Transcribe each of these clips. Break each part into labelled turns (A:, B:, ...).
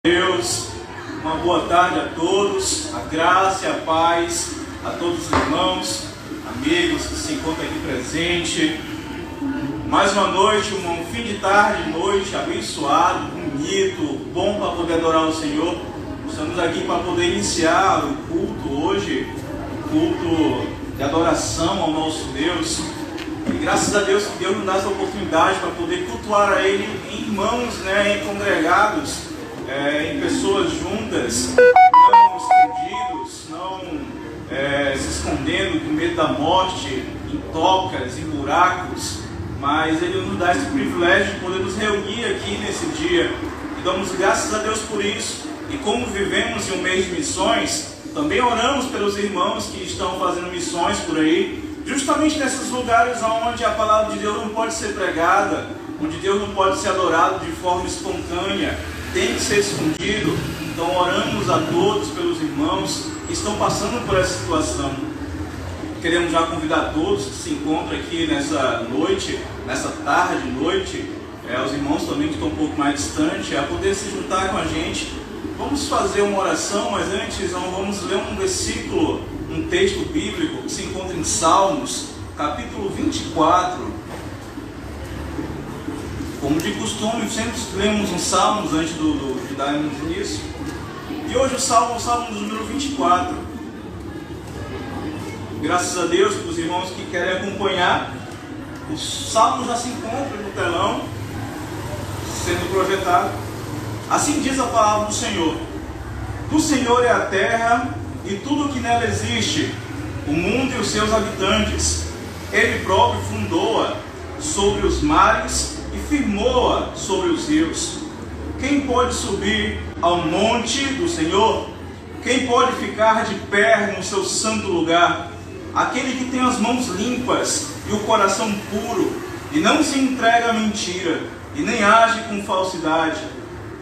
A: Deus, uma boa tarde a todos, a graça e a paz a todos os irmãos, amigos que se encontram aqui presentes. Mais uma noite, um fim de tarde, noite abençoado, bonito, bom para poder adorar o Senhor. Estamos aqui para poder iniciar o culto hoje, o culto de adoração ao nosso Deus. E graças a Deus que Deus nos dá essa oportunidade para poder cultuar a Ele em irmãos, em congregados, em pessoas juntas, não escondidos, não se escondendo com medo da morte, em tocas, em buracos, mas Ele nos dá esse privilégio de poder nos reunir aqui nesse dia, e damos graças a Deus por isso. E como vivemos em um mês de missões, também oramos pelos irmãos que estão fazendo missões por aí, justamente nesses lugares onde a palavra de Deus não pode ser pregada, onde Deus não pode ser adorado de forma espontânea, tem que ser escondido. Então oramos a todos pelos irmãos que estão passando por essa situação. Queremos já convidar todos que se encontram aqui nessa noite, nessa tarde, noite, os irmãos também que estão um pouco mais distantes, a poder se juntar com a gente. Vamos fazer uma oração, mas antes vamos ler um versículo, um texto bíblico que se encontra em Salmos, capítulo 24. Como de costume, sempre lemos uns salmos antes de darmos início. E hoje o salmo número 24. Graças a Deus para os irmãos que querem acompanhar, os salmos já se encontram no telão, sendo projetado. Assim diz a palavra do Senhor: do Senhor é a terra e tudo o que nela existe, o mundo e os seus habitantes. Ele próprio fundou-a sobre os mares e firmou-a sobre os rios. Quem pode subir ao monte do Senhor? Quem pode ficar de pé no seu santo lugar? Aquele que tem as mãos limpas e o coração puro, e não se entrega à mentira, e nem age com falsidade.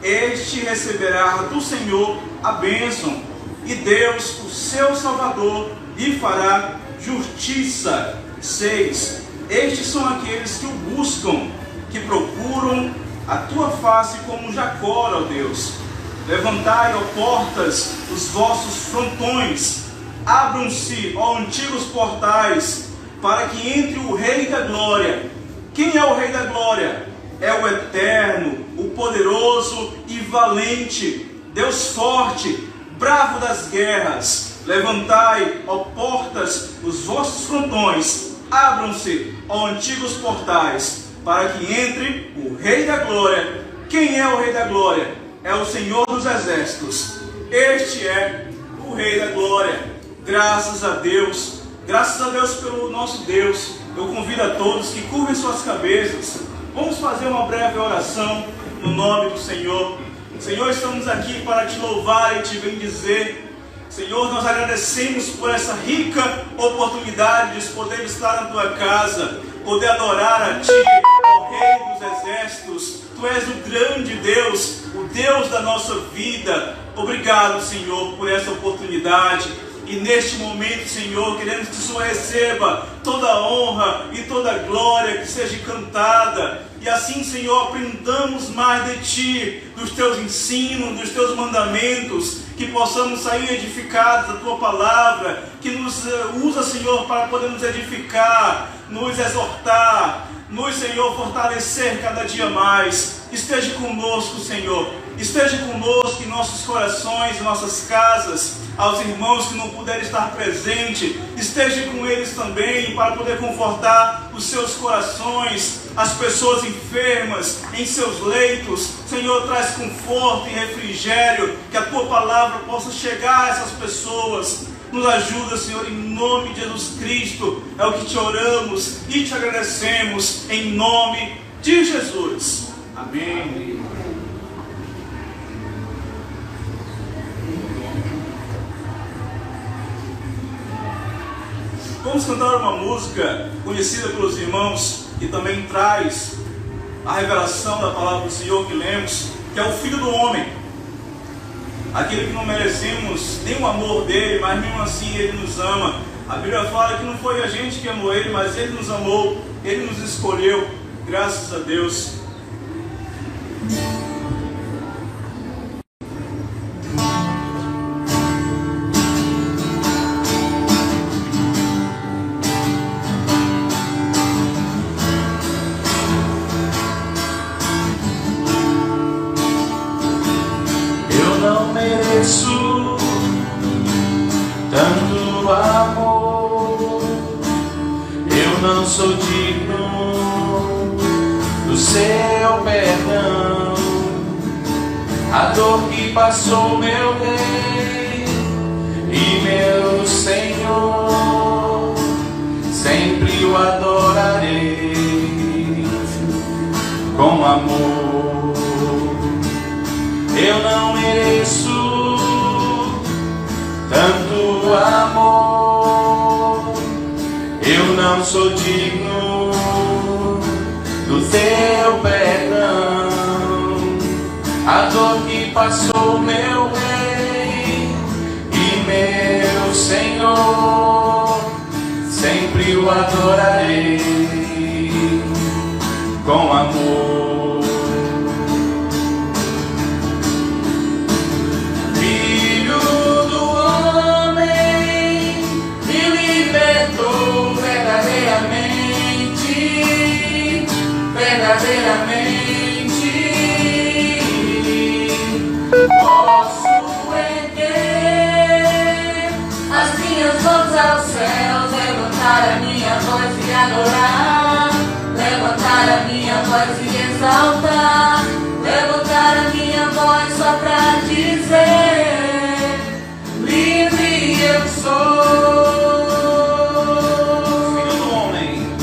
A: Este receberá do Senhor a bênção, e Deus, o seu Salvador, lhe fará justiça. 6. Estes são aqueles que o buscam, que procuram a tua face como Jacó, ó Deus. Levantai, ó portas, os vossos frontões, abram-se, ó antigos portais, para que entre o Rei da Glória. Quem é o Rei da Glória? É o eterno, o poderoso e valente, Deus forte, bravo das guerras. Levantai, ó portas, os vossos frontões, abram-se, ó antigos portais, para que entre o Rei da Glória. Quem é o Rei da Glória? É o Senhor dos Exércitos. Este é o Rei da Glória. Graças a Deus pelo nosso Deus. Eu convido a todos que curvem suas cabeças. Vamos fazer uma breve oração no nome do Senhor. Senhor, estamos aqui para te louvar e te bendizer. Senhor, nós agradecemos por essa rica oportunidade de poder estar na tua casa, poder adorar a ti, ó Rei dos Exércitos. Tu és o grande Deus, o Deus da nossa vida. Obrigado, Senhor, por essa oportunidade. E neste momento, Senhor, queremos que o Senhor receba toda a honra e toda a glória que seja cantada. E assim, Senhor, aprendamos mais de Ti, dos Teus ensinos, dos Teus mandamentos, que possamos sair edificados da Tua palavra, que nos usa, Senhor, para podermos edificar, nos exortar, nos, Senhor, fortalecer cada dia mais. Esteja conosco, Senhor. Esteja conosco em nossos corações, em nossas casas. Aos irmãos que não puderem estar presentes, esteja com eles também, para poder confortar os seus corações. As pessoas enfermas em seus leitos, Senhor, traz conforto e refrigério, que a Tua palavra possa chegar a essas pessoas. Nos ajuda, Senhor, em nome de Jesus Cristo. É o que te oramos e te agradecemos, em nome de Jesus. Amém. Vamos cantar uma música conhecida pelos irmãos, que também traz a revelação da palavra do Senhor que lemos, que é o Filho do Homem. Aquele que não merecemos nenhum amor dele, mas mesmo assim ele nos ama. A Bíblia fala que não foi a gente que amou ele, mas ele nos amou, ele nos escolheu. Graças a Deus.
B: sou digno do seu perdão. A dor que passou meu Rei e meu Senhor, sempre o adorarei com amor. Eu não mereço tanto amor, eu não sou digno do teu perdão. A dor que passou meu Rei e meu Senhor, sempre o adorarei com amor. Filho do homem, me libertou verdadeiramente, verdadeiramente. Posso erguer as minhas mãos aos céus, levantar a minha voz e adorar, levantar a minha voz e exaltar, levantar a minha voz só pra dizer: livre eu sou. Filho do homem,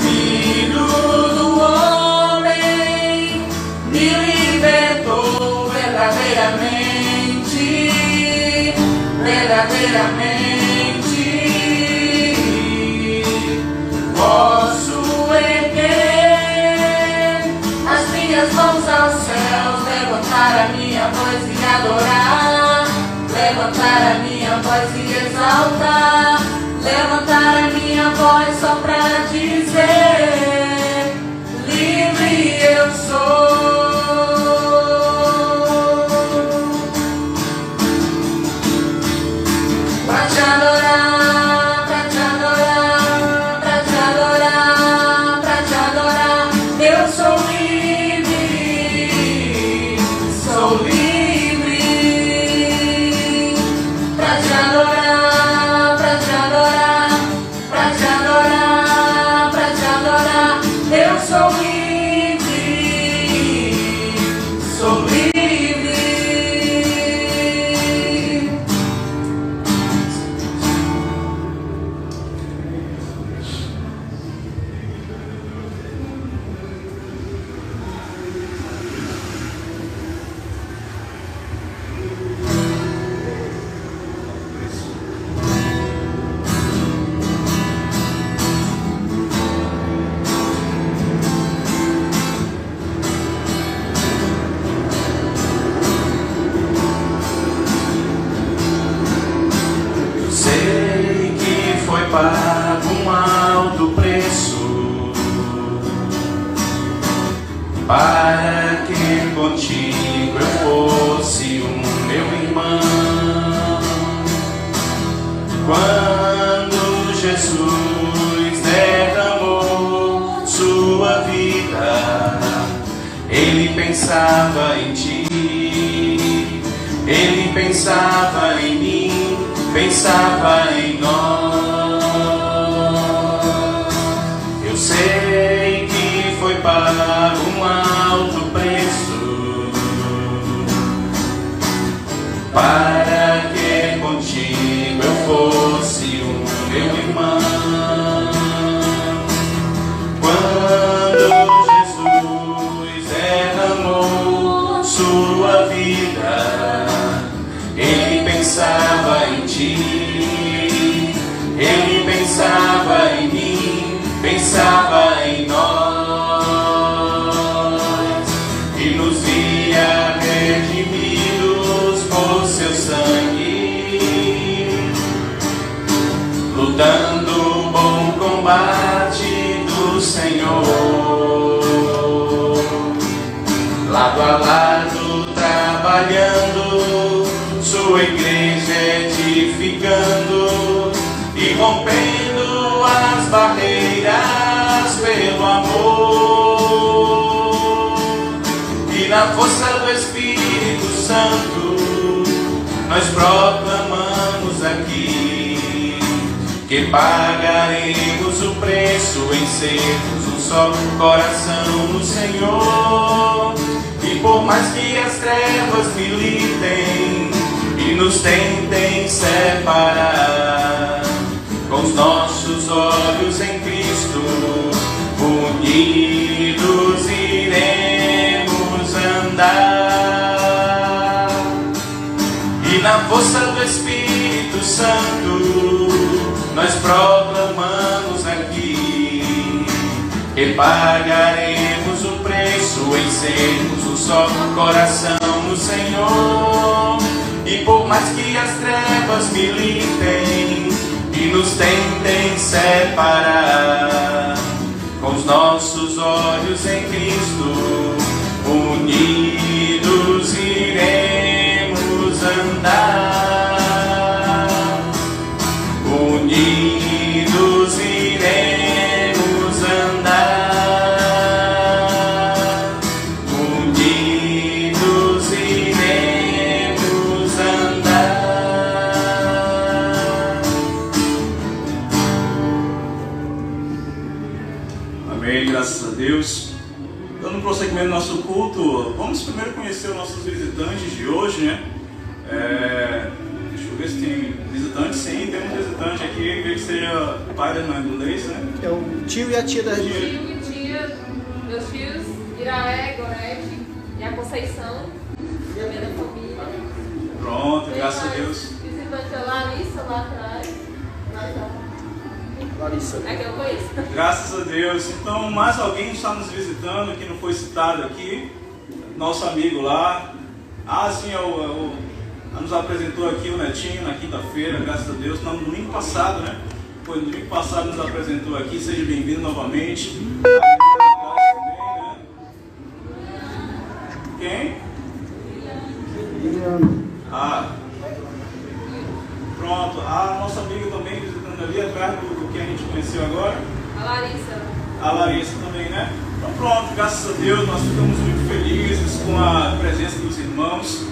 B: filho do homem, me libertou verdadeiramente, verdadeiramente. Posso erguer as minhas mãos aos céus, levantar a minha voz e adorar, levantar a minha voz e exaltar, levantar a minha voz só pra dizer: livre eu sou. Pra te adorar, pra te adorar, pra te adorar, pra te adorar, eu sou livre, sou livre. Pra te adorar, pra te adorar, pra te adorar, pra te adorar, eu sou livre, sou livre. Sei que foi pago um alto preço para que contigo eu fosse o meu irmão. Quando Jesus derramou sua vida, ele pensava em ti, ele pensava em mim, pensava em nós. Eu sei que foi pago um alto preço para que contigo eu fosse o meu irmão. Quando Jesus derramou sua vida, ele pensava em ti, ele pensava em mim, pensava em nós, e nos via redimidos por seu sangue, lutando o bom combate do Senhor, lado a lado trabalhando, sua igreja edificando e rompendo as barreiras pelo amor. E na força do Espírito Santo nós proclamamos aqui
A: que pagaremos o preço em sermos um só coração no Senhor. E por mais que as trevas militem e nos tentem separar, com os nossos olhos em Cristo, unidos iremos andar. E na força do Espírito Santo nós proclamamos aqui que pagaremos o preço em sermos um só coração no Senhor. E por mais que as trevas militem e nos tentem separar, com os nossos olhos em Cristo, unidos iremos andar. Unidos iremos andar. Unidos iremos andar. Amém, graças a Deus. Dando prosseguimento ao nosso culto, vamos primeiro conhecer os nossos visitantes de hoje, né? Deixa eu ver se tem visitante. Sim, tem um visitante aqui, eu creio que seja o pai da irmã Gleice, né?
C: É o tio e a tia da irmã.
B: Tio e tia, meus filhos, Iraé, Gorete e a Conceição, e a minha família.
A: Pronto, graças a Deus.
B: Visitante a Larissa lá atrás.
C: Larissa.
B: É que eu conheço.
A: Graças a Deus. Então, mais alguém está nos visitando que não foi citado aqui. Nosso amigo lá. Sim, nos apresentou aqui o Netinho na quinta-feira, graças a Deus. No domingo passado, né? Foi no domingo passado nos apresentou aqui. Seja bem-vindo novamente. Quem? Pronto. A nossa amiga também visitando ali atrás do que a gente conheceu agora.
B: A Larissa.
A: A Larissa também, né? Então pronto, graças a Deus nós ficamos muito felizes com a presença dos irmãos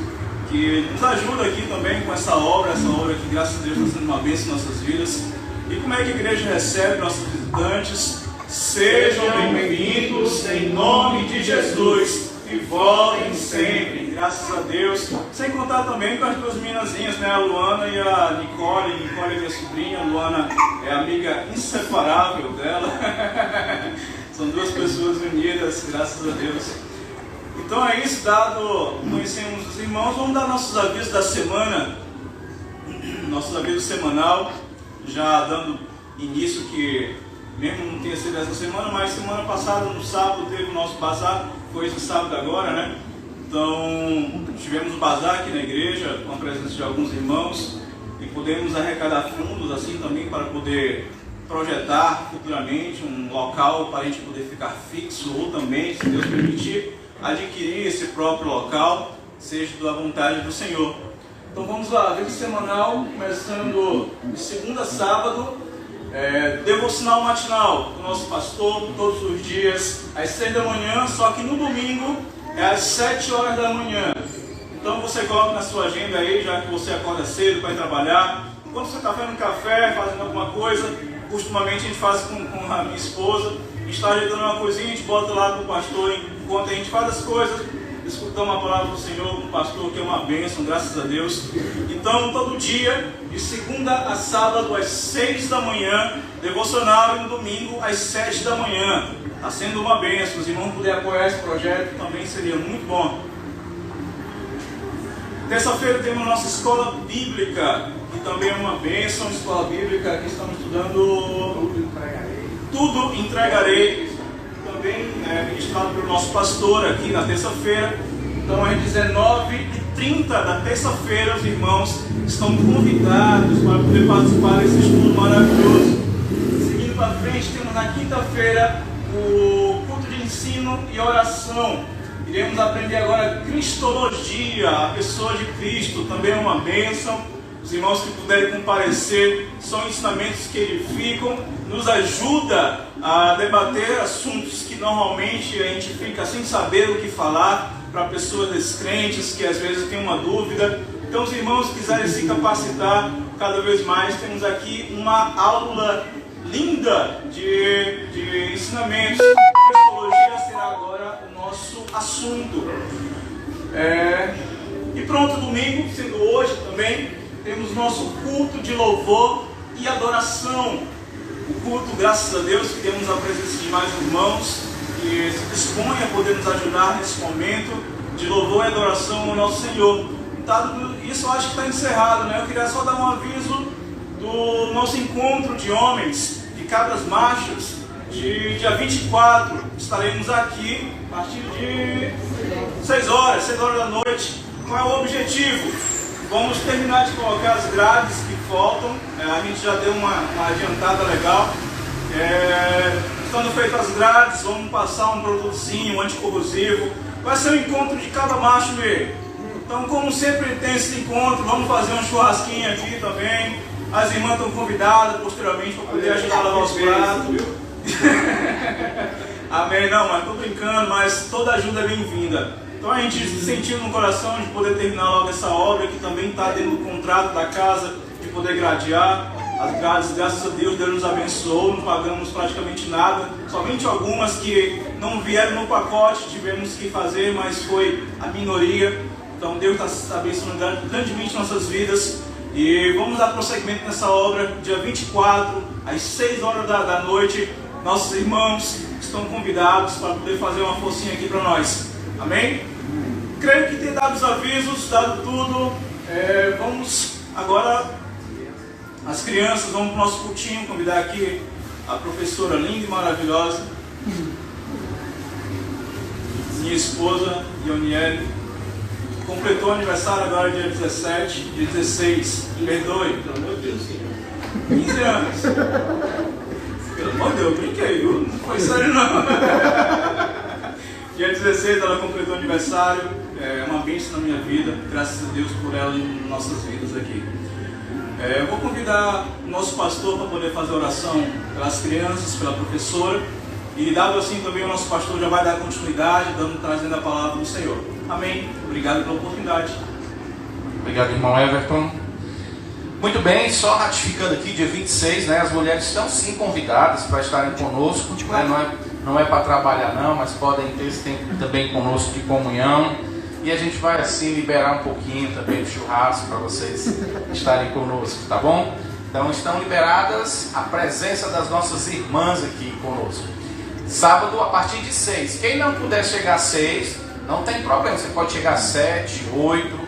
A: que nos ajuda aqui também com essa obra que graças a Deus está sendo uma bênção em nossas vidas. E como é que a igreja recebe nossos visitantes? Sejam bem-vindos em nome de Jesus e voltem sempre, graças a Deus. Sem contar também com as duas meninazinhas, né? A Luana e a Nicole. Nicole é minha sobrinha, a Luana é amiga inseparável dela. São duas pessoas unidas, graças a Deus. Então é isso, dado conhecemos os irmãos, vamos dar nossos avisos da semana, nossos avisos semanal, já dando início que, mesmo não tenha sido essa semana, mas semana passada, no sábado, teve o nosso bazar, foi esse sábado agora, né? Então, tivemos o bazar aqui na igreja, com a presença de alguns irmãos, e podemos arrecadar fundos assim também para poder projetar futuramente um local para a gente poder ficar fixo, ou também, se Deus permitir, adquirir esse próprio local, seja da vontade do Senhor. Então vamos lá, vídeo semanal, começando de segunda a sábado, devocional matinal do nosso pastor, todos os dias, às 6 da manhã, só que no domingo é às 7 horas da manhã. Então você coloca na sua agenda aí, já que você acorda cedo para ir trabalhar, quando você está fazendo café, fazendo alguma coisa, costumamente a gente faz com a minha esposa, a gente está ajeitando uma coisinha, a gente bota lá para o pastor, enquanto a gente faz as coisas, escutamos a palavra do Senhor com o pastor, que é uma bênção, graças a Deus. Então, todo dia, de segunda a sábado, às 6 da manhã, devocional, e no domingo, às 7 da manhã. Está sendo uma bênção. Se os irmãos puderem apoiar esse projeto, também seria muito bom. Terça-feira temos a nossa escola bíblica, que também é uma bênção, escola bíblica, que estamos estudando Tudo Entregarei. Também ministrado pelo nosso pastor aqui na terça-feira. Então, às 19h30 da terça-feira, os irmãos estão convidados para poder participar desse estudo maravilhoso. Seguindo para frente, temos na quinta-feira o culto de ensino e oração. Iremos aprender agora Cristologia, a pessoa de Cristo, também é uma bênção. Os irmãos que puderem comparecer, são ensinamentos que edificam, nos ajuda a debater assuntos que normalmente a gente fica sem saber o que falar, para pessoas descrentes que às vezes têm uma dúvida. Então, os irmãos que quiserem se capacitar, cada vez mais temos aqui uma aula linda de ensinamentos. Psicologia será agora o nosso assunto. E pronto, domingo, sendo hoje também, temos nosso culto de louvor e adoração. O culto, graças a Deus, que temos a presença de mais irmãos que se dispõem a poder nos ajudar nesse momento de louvor e adoração ao nosso Senhor. Isso eu acho que está encerrado, né? Eu queria só dar um aviso do nosso encontro de homens, de cabras machos, de dia 24. Estaremos aqui a partir de 6 horas da noite. Qual é o objetivo? Vamos terminar de colocar as grades que faltam. A gente já deu uma adiantada legal. Estando feitas as grades, vamos passar um produtozinho, um anticorrosivo. Vai ser um encontro de cada macho mesmo. Então, como sempre tem esse encontro, vamos fazer um churrasquinho aqui também. As irmãs estão convidadas posteriormente para poder ajudar a lavar os pratos. Amém? Não, mas estou brincando, mas toda ajuda é bem-vinda. Então a gente sentiu no coração de poder terminar logo essa obra, que também está dentro do contrato da casa, de poder gradear as grades. Graças a Deus, Deus nos abençoou, não pagamos praticamente nada, somente algumas que não vieram no pacote, tivemos que fazer, mas foi a minoria. Então Deus está abençoando grandemente nossas vidas. E vamos dar prosseguimento nessa obra, dia 24, às 6 horas da noite. Nossos irmãos estão convidados para poder fazer uma forcinha aqui para nós. Amém? Creio que tem dado os avisos, dado tudo. Vamos agora, as crianças, vamos para o nosso cultinho, convidar aqui a professora linda e maravilhosa, minha esposa, Ioniele. Completou o aniversário agora dia 17, dia 16, perdoe. Pelo amor de Deus, 15 anos. Pelo amor de Deus, eu brinquei, viu? Não foi sério não. Dia 16 ela completou o aniversário, é uma bênção na minha vida, graças a Deus por ela em nossas vidas aqui. Eu vou convidar o nosso pastor para poder fazer oração pelas crianças, pela professora, e dado assim também o nosso pastor já vai dar continuidade, trazendo a palavra do Senhor. Amém. Obrigado pela oportunidade.
C: Obrigado, irmão Everton. Muito bem, só ratificando aqui, dia 26, né, as mulheres estão sim convidadas para estarem conosco, né, não é para trabalhar não, mas podem ter esse tempo também conosco de comunhão, e a gente vai assim liberar um pouquinho também do churrasco para vocês estarem conosco, tá bom? Então estão liberadas a presença das nossas irmãs aqui conosco. Sábado a partir de 6, quem não puder chegar às 6, não tem problema, você pode chegar às 7, 8,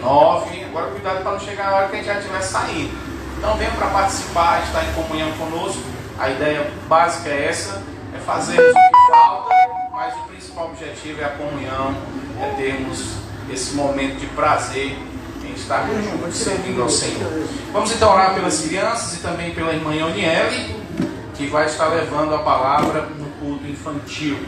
C: 9, agora cuidado para não chegar na hora que a gente já estiver saindo. Então venham para participar, estar em comunhão conosco. A ideia básica é essa, é fazermos o que falta, mas o principal objetivo é a comunhão, é termos esse momento de prazer em estarmos juntos, servindo ao Senhor. Vamos então orar pelas crianças e também pela irmã Ioniele, que vai estar levando a palavra no culto infantil.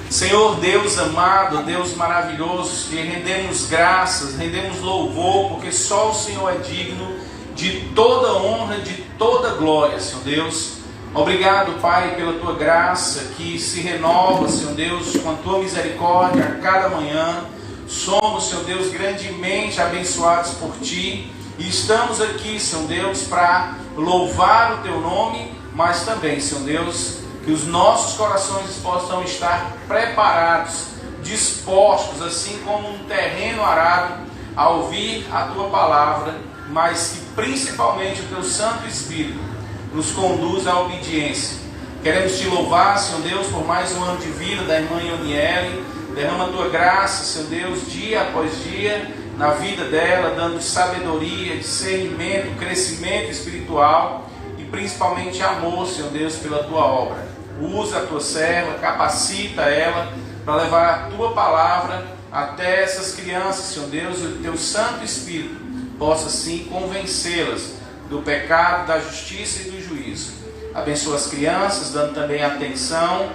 C: Senhor Deus amado, Deus maravilhoso, te rendemos graças, rendemos louvor, porque só o Senhor é digno de toda honra, de toda glória, Senhor Deus. Obrigado, Pai, pela tua graça que se renova, Senhor Deus, com a tua misericórdia a cada manhã. Somos, Senhor Deus, grandemente abençoados por ti e estamos aqui, Senhor Deus, para louvar o teu nome, mas também, Senhor Deus, que os nossos corações possam estar preparados, dispostos, assim como um terreno arado, a ouvir a tua palavra, mas que principalmente o teu Santo Espírito nos conduz à obediência. Queremos te louvar, Senhor Deus, por mais um ano de vida da irmã Ioniele. Derrama a tua graça, Senhor Deus, dia após dia, na vida dela, dando sabedoria, discernimento, crescimento espiritual e principalmente amor, Senhor Deus, pela tua obra. Usa a tua serva, capacita ela para levar a tua palavra até essas crianças, Senhor Deus, e o teu Santo Espírito possa sim convencê-las do pecado, da justiça e do juízo. Abençoa as crianças, dando também atenção,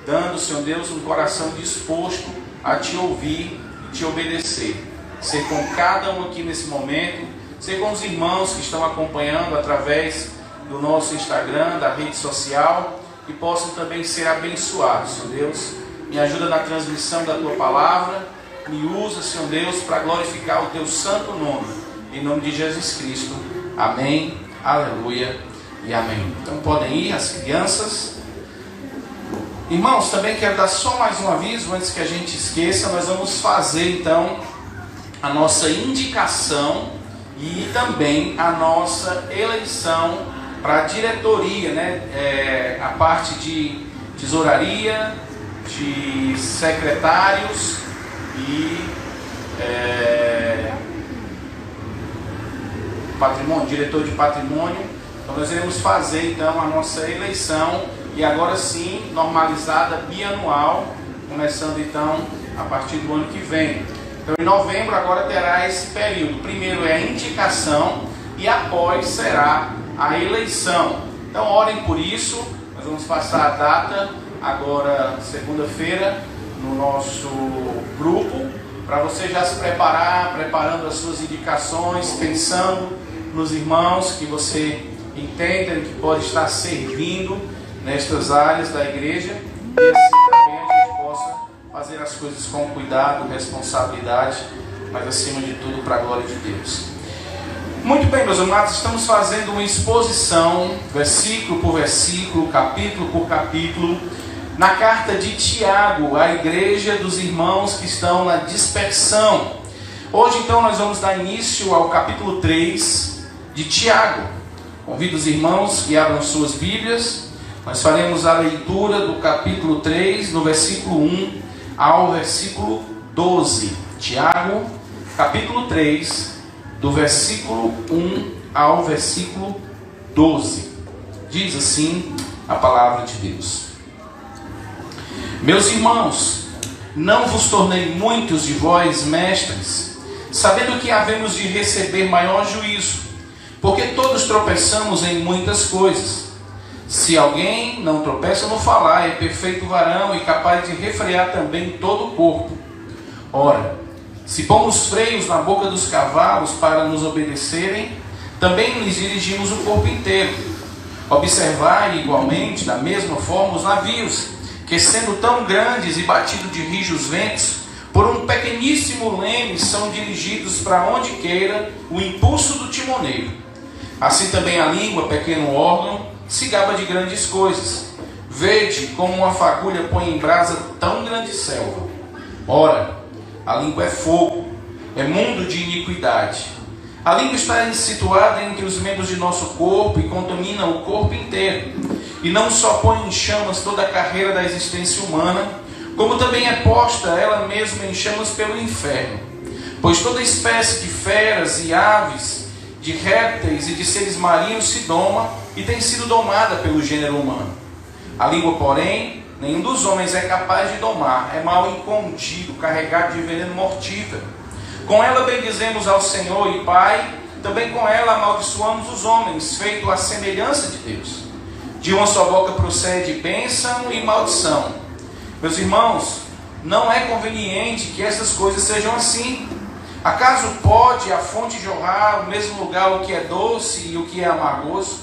C: dando, Senhor Deus, um coração disposto a te ouvir e te obedecer. Ser com cada um aqui nesse momento, ser com os irmãos que estão acompanhando através do nosso Instagram, da rede social, que possam também ser abençoados, Senhor Deus. Me ajuda na transmissão da tua palavra, me usa, Senhor Deus, para glorificar o teu santo nome, em nome de Jesus Cristo. Amém, aleluia e amém. Então podem ir as crianças. Irmãos, também quero dar só mais um aviso antes que a gente esqueça. Nós vamos fazer então a nossa indicação e também a nossa eleição para a diretoria, né? A parte de tesouraria, de secretários e patrimônio, diretor de patrimônio. Então nós iremos fazer então a nossa eleição, e agora sim normalizada, bianual, começando então a partir do ano que vem. Então em novembro agora terá esse período. Primeiro é a indicação e após será a eleição. Então orem por isso. Nós vamos passar a data agora segunda-feira no nosso grupo, para você já se preparar, preparando as suas indicações, pensando nos irmãos que você entenda que pode estar servindo nestas áreas da igreja, e assim também a gente possa fazer as coisas com cuidado, responsabilidade, mas acima de tudo para a glória de Deus. Muito bem, meus amados, estamos fazendo uma exposição, versículo por versículo, capítulo por capítulo, na carta de Tiago, à igreja dos irmãos que estão na dispersão. Hoje então nós vamos dar início ao capítulo 3 de Tiago. Convido os irmãos que abram suas Bíblias. Nós faremos a leitura do capítulo 3, do versículo 1 ao versículo 12. Tiago, capítulo 3, do versículo 1 ao versículo 12. Diz assim a palavra de Deus: Meus irmãos, não vos tornei muitos de vós mestres, sabendo que havemos de receber maior juízo, porque todos tropeçamos em muitas coisas. Se alguém não tropeça no falar, é perfeito varão e capaz de refrear também todo o corpo. Ora, se pomos freios na boca dos cavalos para nos obedecerem, também lhes dirigimos o corpo inteiro. Observai igualmente, da mesma forma, os navios, que sendo tão grandes e batidos de rijos ventos, por um pequeníssimo leme são dirigidos para onde queira o impulso do timoneiro. Assim também a língua, pequeno órgão, se gaba de grandes coisas. Vede como uma fagulha põe em brasa tão grande selva. Ora, a língua é fogo, é mundo de iniquidade. A língua está situada entre os membros de nosso corpo e contamina o corpo inteiro. E não só põe em chamas toda a carreira da existência humana, como também é posta ela mesma em chamas pelo inferno. Pois toda espécie de feras e aves, de répteis e de seres marinhos se doma e tem sido domada pelo gênero humano. A língua, porém, nenhum dos homens é capaz de domar, é mal incontido, carregado de veneno mortífero. Com ela bendizemos ao Senhor e Pai, também com ela amaldiçoamos os homens, feito à semelhança de Deus. De uma só boca procede bênção e maldição. Meus irmãos, não é conveniente que essas coisas sejam assim. Acaso pode a fonte jorrar no mesmo lugar o que é doce e o que é amargoso?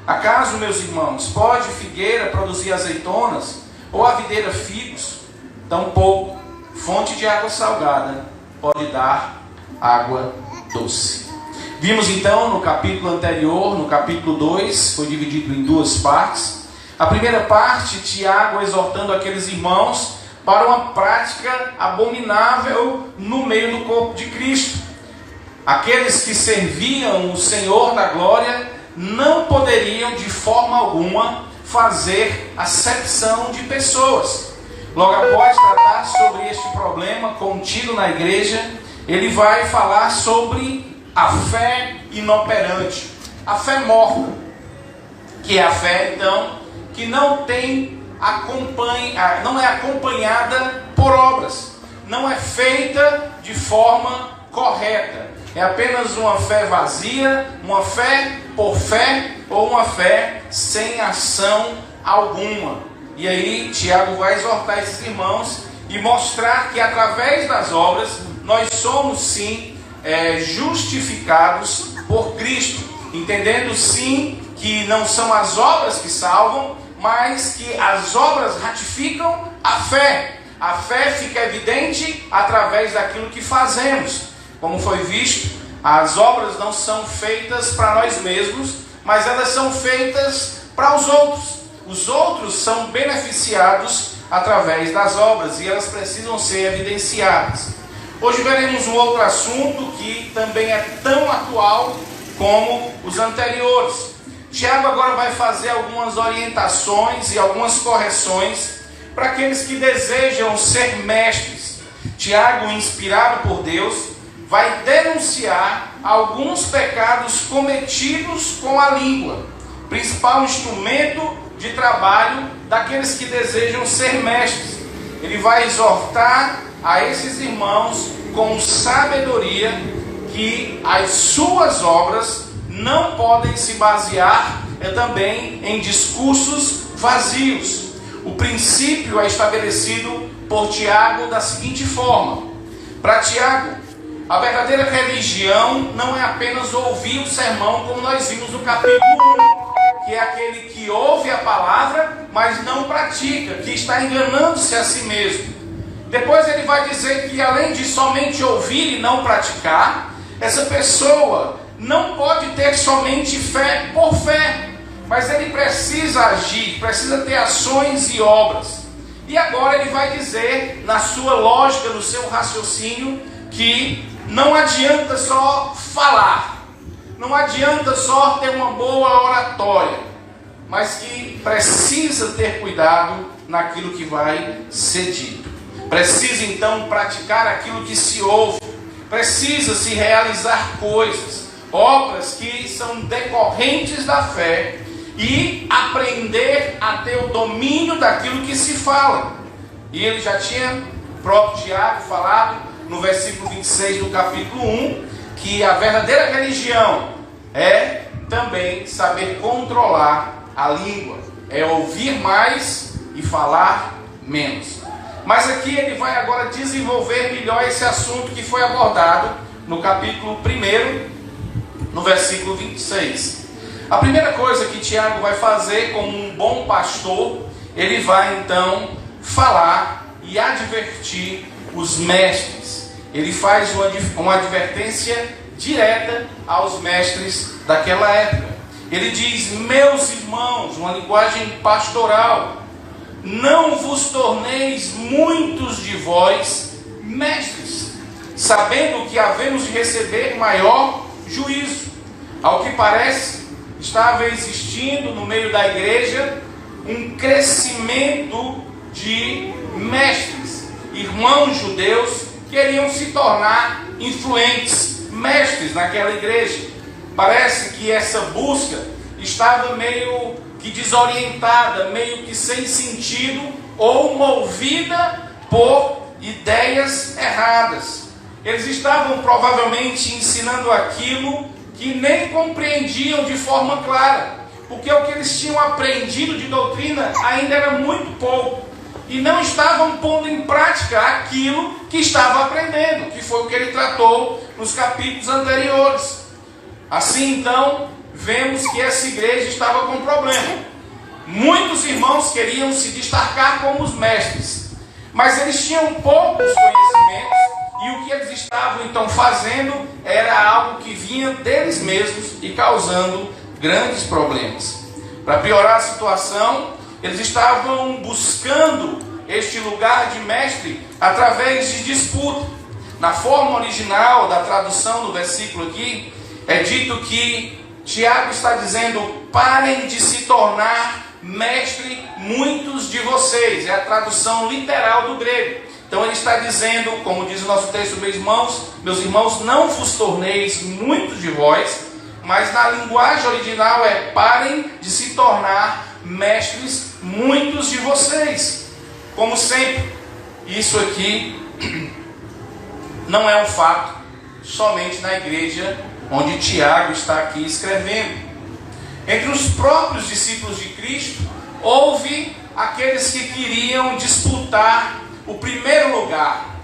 C: Acaso, meus irmãos, pode figueira produzir azeitonas ou a videira figos? Tampouco fonte de água salgada pode dar água doce. Vimos então no capítulo anterior, no capítulo 2, foi dividido em duas partes. A primeira parte, Tiago exortando aqueles irmãos para uma prática abominável no meio do corpo de Cristo. Aqueles que serviam o Senhor da glória não poderiam de forma alguma fazer acepção de pessoas. Logo após tratar sobre este problema contido na igreja, ele vai falar sobre a fé inoperante, a fé morta, que é a fé então que não é acompanhada por obras, não é feita de forma correta. É apenas uma fé vazia, uma fé por fé ou uma fé sem ação alguma. E aí Tiago vai exortar esses irmãos e mostrar que através das obras nós somos sim justificados por Cristo, entendendo sim que não são as obras que salvam, mas que as obras ratificam a fé. A fé fica evidente através daquilo que fazemos. Como foi visto As obras não são feitas para nós mesmos, mas elas são feitas para os outros. Os outros são beneficiados através das obras e elas precisam ser evidenciadas. Hoje veremos um outro assunto que também é tão atual como os anteriores. Tiago agora vai fazer algumas orientações e algumas correções para aqueles que desejam ser mestres. Tiago, inspirado por Deus, vai denunciar alguns pecados cometidos com a língua, principal instrumento de trabalho daqueles que desejam ser mestres. Ele vai exortar a esses irmãos com sabedoria que as suas obras não podem se basear também em discursos vazios. O princípio é estabelecido por Tiago da seguinte forma: para Tiago, a verdadeira religião não é apenas ouvir o sermão, como nós vimos no capítulo 1, que é aquele que ouve a palavra, mas não pratica, que está enganando-se a si mesmo. Depois ele vai dizer que além de somente ouvir e não praticar, essa pessoa não pode ter somente fé por fé, mas ele precisa agir, precisa ter ações e obras. E agora ele vai dizer, na sua lógica, no seu raciocínio, que não adianta só falar, não adianta só ter uma boa oratória, mas que precisa ter cuidado naquilo que vai ser dito. Precisa então praticar aquilo que se ouve, precisa se realizar coisas, obras que são decorrentes da fé e aprender a ter o domínio daquilo que se fala. E ele já tinha, o próprio Tiago, falado no versículo 26 do capítulo 1, que a verdadeira religião é também saber controlar a língua, é ouvir mais e falar menos. Mas aqui ele vai agora desenvolver melhor esse assunto que foi abordado no capítulo 1, no versículo 26. A primeira coisa que Tiago vai fazer como um bom pastor, ele vai então falar e advertir os mestres. Ele faz uma advertência direta aos mestres daquela época. Ele diz: meus irmãos, uma linguagem pastoral, não vos torneis muitos de vós mestres, sabendo que havemos de receber maior juízo. Ao que parece, estava existindo no meio da igreja um crescimento de mestres. Irmãos judeus queriam se tornar influentes, mestres naquela igreja. Parece que essa busca estava meio que desorientada, meio que sem sentido, ou movida por ideias erradas. Eles estavam provavelmente ensinando aquilo que nem compreendiam de forma clara, porque o que eles tinham aprendido de doutrina ainda era muito pouco, e não estavam pondo em prática aquilo que estava aprendendo, que foi o que ele tratou nos capítulos anteriores. Assim então, vemos que essa igreja estava com problema. Muitos irmãos queriam se destacar como os mestres, mas eles tinham poucos conhecimentos, e o que eles estavam então fazendo era algo que vinha deles mesmos e causando grandes problemas. Para piorar a situação, eles estavam buscando este lugar de mestre através de disputa. Na forma original da tradução do versículo aqui, é dito que Tiago está dizendo: parem de se tornar mestre muitos de vocês. É a tradução literal do grego. Então ele está dizendo, como diz o nosso texto, meus irmãos, não vos torneis muitos de vós, mas na linguagem original é: parem de se tornar mestres muitos de vocês. Como sempre, isso aqui não é um fato somente na igreja onde Tiago está aqui escrevendo. Entre os próprios discípulos de Cristo, houve aqueles que queriam disputar o primeiro lugar.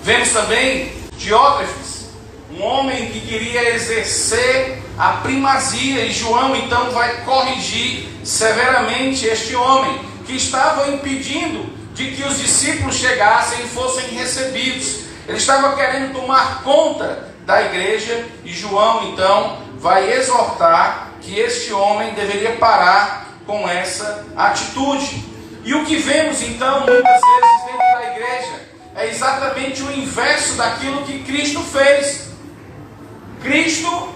C: Vemos também Diótrefes, um homem que queria exercer a primazia, e João então vai corrigir severamente este homem, que estava impedindo de que os discípulos chegassem e fossem recebidos. Ele estava querendo tomar conta da igreja, e João então vai exortar que este homem deveria parar com essa atitude. E o que vemos então muitas vezes dentro da igreja é exatamente o inverso daquilo que Cristo fez. Cristo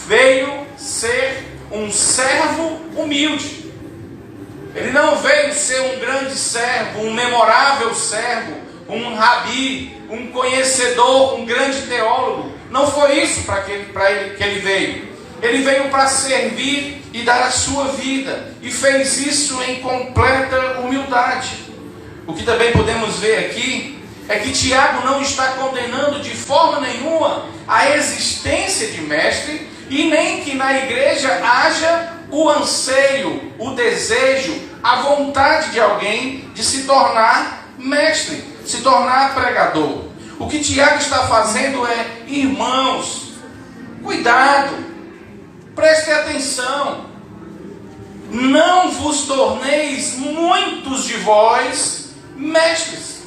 C: veio ser um servo humilde. Ele não veio ser um grande servo, um memorável servo, um rabi, um conhecedor, um grande teólogo. Não foi isso para ele que ele veio. Ele veio para servir e dar a sua vida, e fez isso em completa humildade. O que também podemos ver aqui é que Tiago não está condenando de forma nenhuma a existência de mestre, e nem que na igreja haja o anseio, o desejo, a vontade de alguém de se tornar mestre, se tornar pregador. O que Tiago está fazendo é: irmãos, cuidado, prestem atenção, não vos torneis muitos de vós mestres.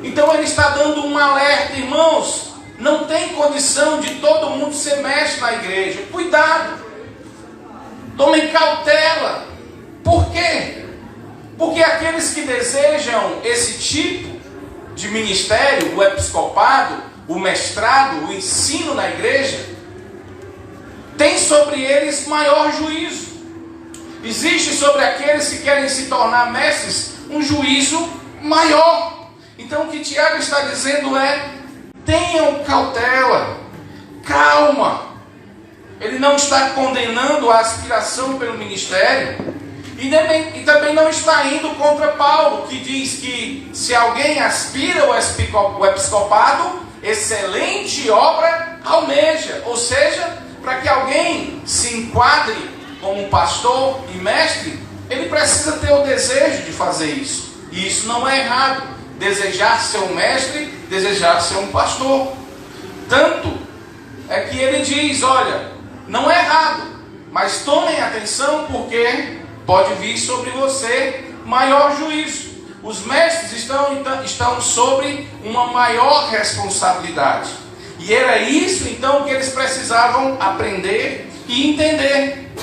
C: Então ele está dando um alerta: irmãos, não tem condição de todo mundo ser mestre na igreja. Cuidado, tomem cautela. Por quê? Porque aqueles que desejam esse tipo de ministério, o episcopado, o mestrado, o ensino na igreja, tem sobre eles maior juízo. Existe sobre aqueles que querem se tornar mestres um juízo maior. Então o que Tiago está dizendo é: tenham cautela, calma. Ele não está condenando a aspiração pelo ministério, e também não está indo contra Paulo, que diz que se alguém aspira o episcopado, excelente obra almeja. Ou seja, para que alguém se enquadre como pastor e mestre, ele precisa ter o desejo de fazer isso. E isso não é errado, desejar ser um mestre, desejar ser um pastor. Tanto é que ele diz: olha, não é errado, mas tomem atenção, porque pode vir sobre você maior juízo. Os mestres estão sobre uma maior responsabilidade. E era isso então que eles precisavam aprender e entender.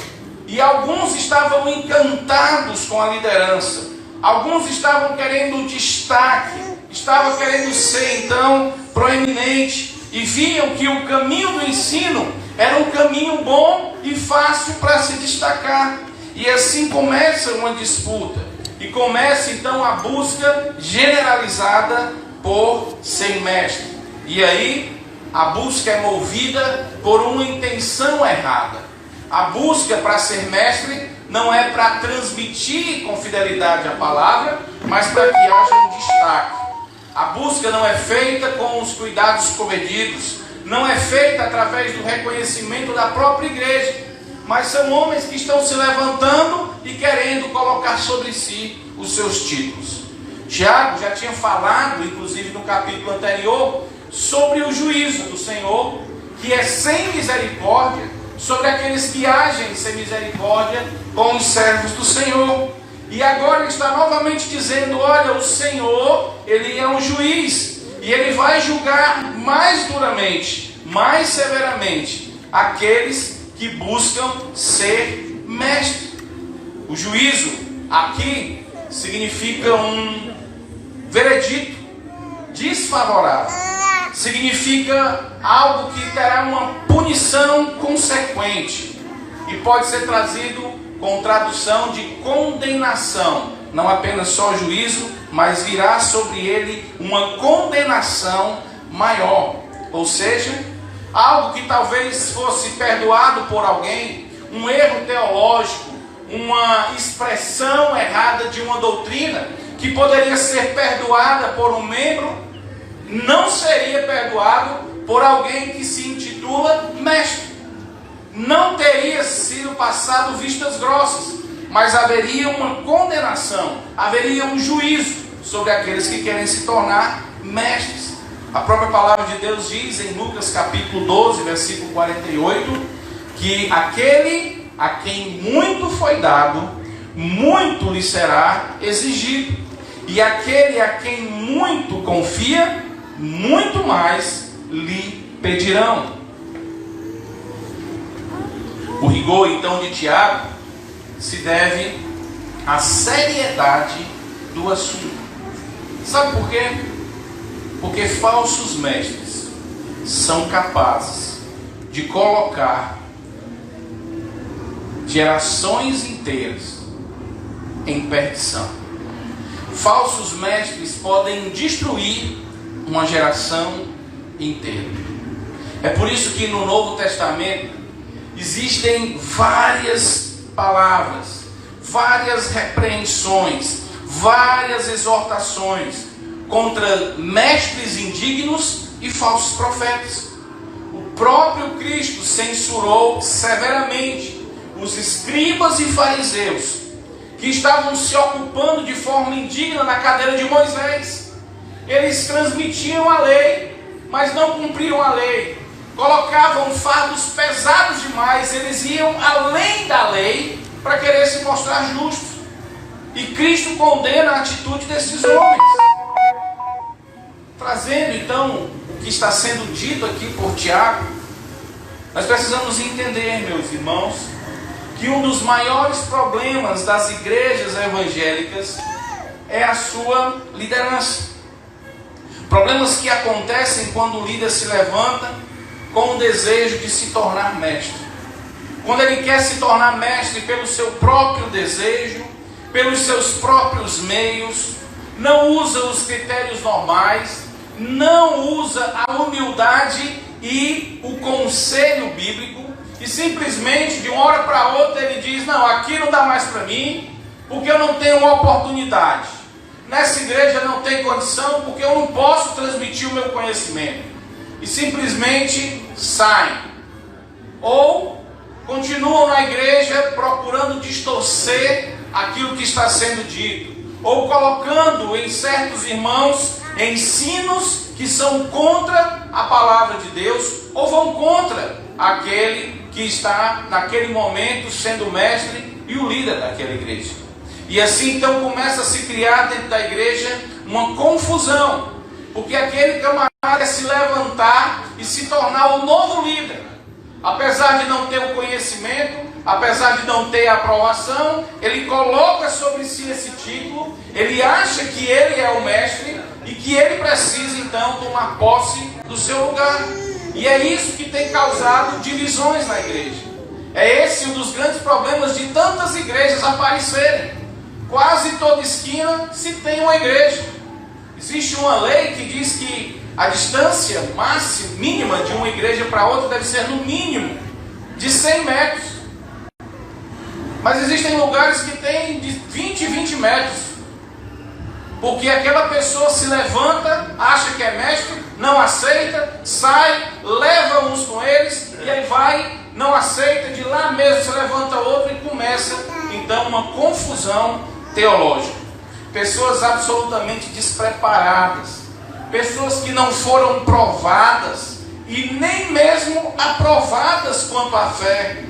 C: E alguns estavam encantados com a liderança. Alguns estavam querendo destaque, estavam querendo ser então proeminente, e viam que o caminho do ensino era um caminho bom e fácil para se destacar. E assim começa uma disputa, e começa então a busca generalizada por ser mestre. E aí a busca é movida por uma intenção errada. A busca para ser mestre não é para transmitir com fidelidade a palavra, mas para que haja um destaque. A busca não é feita com os cuidados comedidos, não é feita através do reconhecimento da própria igreja, mas são homens que estão se levantando e querendo colocar sobre si os seus títulos. Tiago já tinha falado, inclusive no capítulo anterior, sobre o juízo do Senhor, que é sem misericórdia, sobre aqueles que agem sem misericórdia com os servos do Senhor. E agora ele está novamente dizendo: olha, o Senhor, ele é um juiz, e ele vai julgar mais duramente, mais severamente, aqueles que buscam ser mestre. O juízo aqui significa um veredito desfavorável, significa algo que terá uma punição consequente, e pode ser trazido com tradução de condenação. Não apenas só juízo, mas virá sobre ele uma condenação maior. Ou seja, algo que talvez fosse perdoado por alguém, um erro teológico, uma expressão errada de uma doutrina, que poderia ser perdoada por um membro, não seria perdoado por alguém que se intitula mestre. Não teria sido passado vistas grossas, mas haveria uma condenação, haveria um juízo sobre aqueles que querem se tornar mestres. A própria palavra de Deus diz em Lucas capítulo 12, versículo 48, que aquele a quem muito foi dado, muito lhe será exigido, e aquele a quem muito confia, muito mais lhe pedirão. O rigor, então, de Tiago se deve à seriedade do assunto. Sabe por quê? Porque falsos mestres são capazes de colocar gerações inteiras em perdição. Falsos mestres podem destruir uma geração inteira. É por isso que no Novo Testamento existem várias palavras, várias repreensões, várias exortações contra mestres indignos e falsos profetas. O próprio Cristo censurou severamente os escribas e fariseus que estavam se ocupando de forma indigna na cadeira de Moisés. Eles transmitiam a lei, mas não cumpriam a lei. Colocavam fardos pesados demais, eles iam além da lei para querer se mostrar justos. E Cristo condena a atitude desses homens. Trazendo então o que está sendo dito aqui por Tiago, nós precisamos entender, meus irmãos, que um dos maiores problemas das igrejas evangélicas é a sua liderança. Problemas que acontecem quando o líder se levanta com o desejo de se tornar mestre. Quando ele quer se tornar mestre pelo seu próprio desejo, pelos seus próprios meios, não usa os critérios normais, não usa a humildade e o conselho bíblico, e simplesmente de uma hora para outra ele diz: não, aqui não dá mais para mim, porque eu não tenho uma oportunidade. Nessa igreja não tem condição, porque eu não posso transmitir o meu conhecimento. E simplesmente saem. Ou continuam na igreja procurando distorcer aquilo que está sendo dito. Ou colocando em certos irmãos ensinos que são contra a palavra de Deus, ou vão contra aquele que está naquele momento sendo mestre e o líder daquela igreja. E assim então começa a se criar dentro da igreja uma confusão, porque aquele camarada quer se levantar e se tornar o novo líder, apesar de não ter o conhecimento, apesar de não ter a aprovação, ele coloca sobre si esse título, ele acha que ele é o mestre e que ele precisa então tomar posse do seu lugar. E é isso que tem causado divisões na igreja. É esse um dos grandes problemas de tantas igrejas aparecerem. Quase toda esquina se tem uma igreja. Existe uma lei que diz que a distância máxima, mínima de uma igreja para outra deve ser no mínimo de 100 metros. Mas existem lugares que tem de 20 metros. Porque aquela pessoa se levanta, acha que é mestre, não aceita, sai, leva uns com eles, e aí vai, não aceita, de lá mesmo se levanta outro e começa então uma confusão teológica. Pessoas absolutamente despreparadas, pessoas que não foram provadas e nem mesmo aprovadas quanto à fé,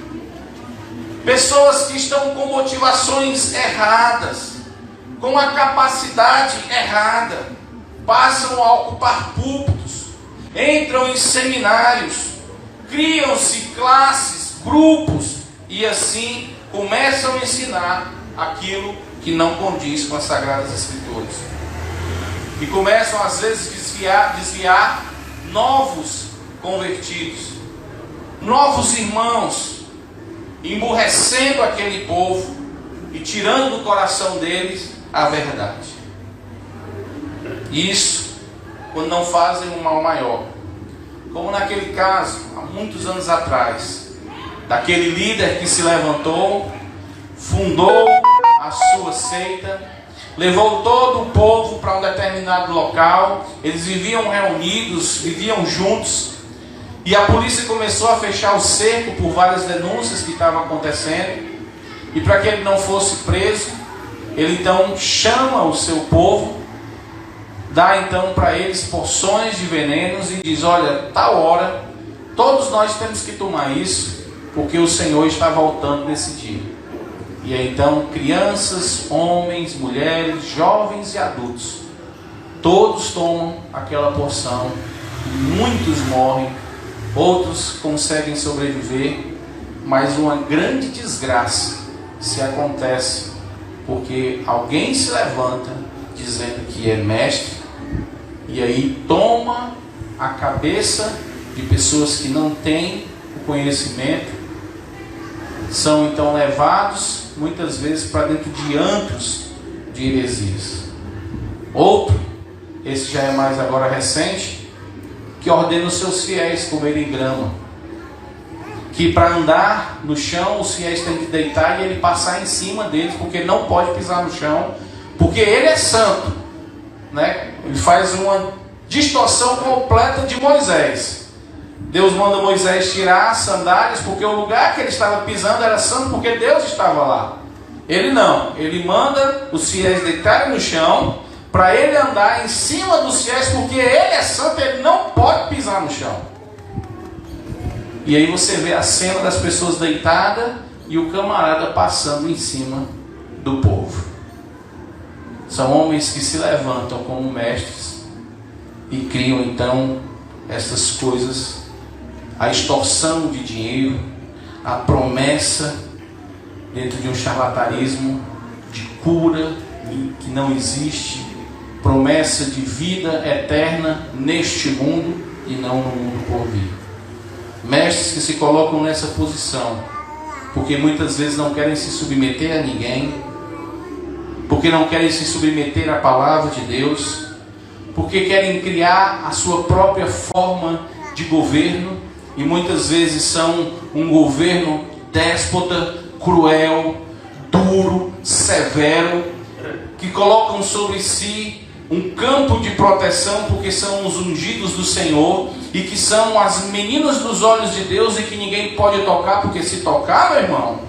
C: pessoas que estão com motivações erradas, com a capacidade errada, passam a ocupar púlpitos, entram em seminários, criam-se classes, grupos, e assim começam a ensinar aquilo que não condiz com as Sagradas Escrituras. E começam às vezes desviar novos convertidos, novos irmãos, emburrecendo aquele povo e tirando do coração deles a verdade. Isso quando não fazem um mal maior, como naquele caso há muitos anos atrás, daquele líder que se levantou, fundou a sua seita, levou todo o povo para um determinado local, eles viviam reunidos, viviam juntos, e a polícia começou a fechar o cerco por várias denúncias que estavam acontecendo, e para que ele não fosse preso, ele então chama o seu povo, dá então para eles porções de venenos e diz: olha, tal hora, todos nós temos que tomar isso, porque o Senhor está voltando nesse dia. E aí então crianças, homens, mulheres, jovens e adultos, todos tomam aquela porção, muitos morrem outros conseguem sobreviver, mas uma grande desgraça se acontece porque alguém se levanta dizendo que é mestre e aí toma a cabeça de pessoas que não têm o conhecimento, são então levados muitas vezes para dentro de antros de heresias. Outro, esse já é mais agora recente, que ordena os seus fiéis comerem grama, que para andar no chão os fiéis têm que deitar e ele passar em cima deles, porque não pode pisar no chão, porque ele é santo, né? Ele faz uma distorção completa de Moisés. Deus manda Moisés tirar as sandálias, porque o lugar que ele estava pisando era santo, porque Deus estava lá. Ele não, ele manda os fiéis deitarem no chão, para ele andar em cima dos fiéis, porque ele é santo, ele não pode pisar no chão. E aí você vê a cena das pessoas deitadas e o camarada passando em cima do povo. São homens que se levantam como mestres e criam então essas coisas, a extorsão de dinheiro, a promessa dentro de um charlatanismo de cura que não existe, promessa de vida eterna neste mundo e não no mundo por vir. Mestres que se colocam nessa posição porque muitas vezes não querem se submeter a ninguém, porque não querem se submeter à palavra de Deus, porque querem criar a sua própria forma de governo, e muitas vezes são um governo déspota, cruel, duro, severo, que colocam sobre si um campo de proteção, porque são os ungidos do Senhor, e que são as meninas dos olhos de Deus, e que ninguém pode tocar, porque se tocar, meu irmão,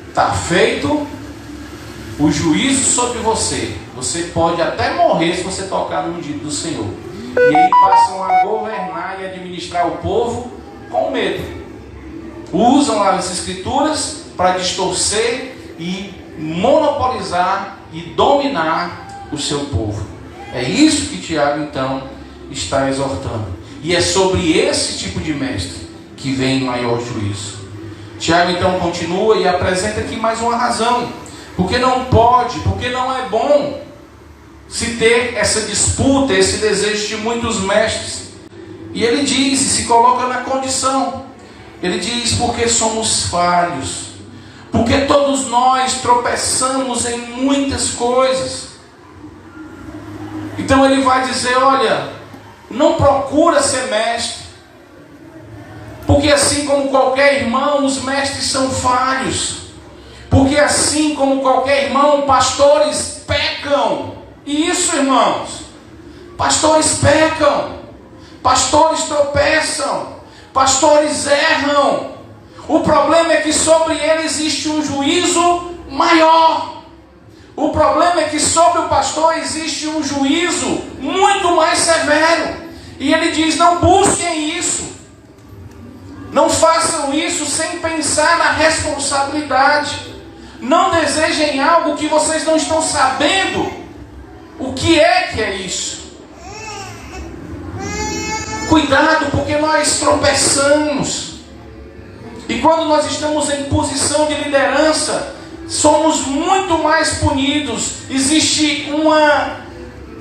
C: está feito o juízo sobre você. Você pode até morrer se você tocar no ungido do Senhor. E aí passam a governar e administrar o povo com medo. Usam as escrituras para distorcer e monopolizar e dominar o seu povo. É isso que Tiago então está exortando. E é sobre esse tipo de mestre que vem maior juízo. Tiago então continua e apresenta aqui mais uma razão. Porque não pode, porque não é bom se ter essa disputa, esse desejo de muitos mestres. E ele diz, e se coloca na condição, ele diz, porque somos falhos, porque todos nós tropeçamos em muitas coisas. Então ele vai dizer, olha, não procura ser mestre, porque assim como qualquer irmão, os mestres são falhos. Porque assim como qualquer irmão, pastores pecam. E isso, irmãos, pastores pecam, pastores tropeçam, pastores erram. O problema é que sobre ele existe um juízo maior. O problema é que sobre o pastor existe um juízo muito mais severo. E ele diz, não busquem isso. Não façam isso sem pensar na responsabilidade. Não desejem algo que vocês não estão sabendo o que é isso. Cuidado, porque nós tropeçamos. E quando nós estamos em posição de liderança, somos muito mais punidos. Existe uma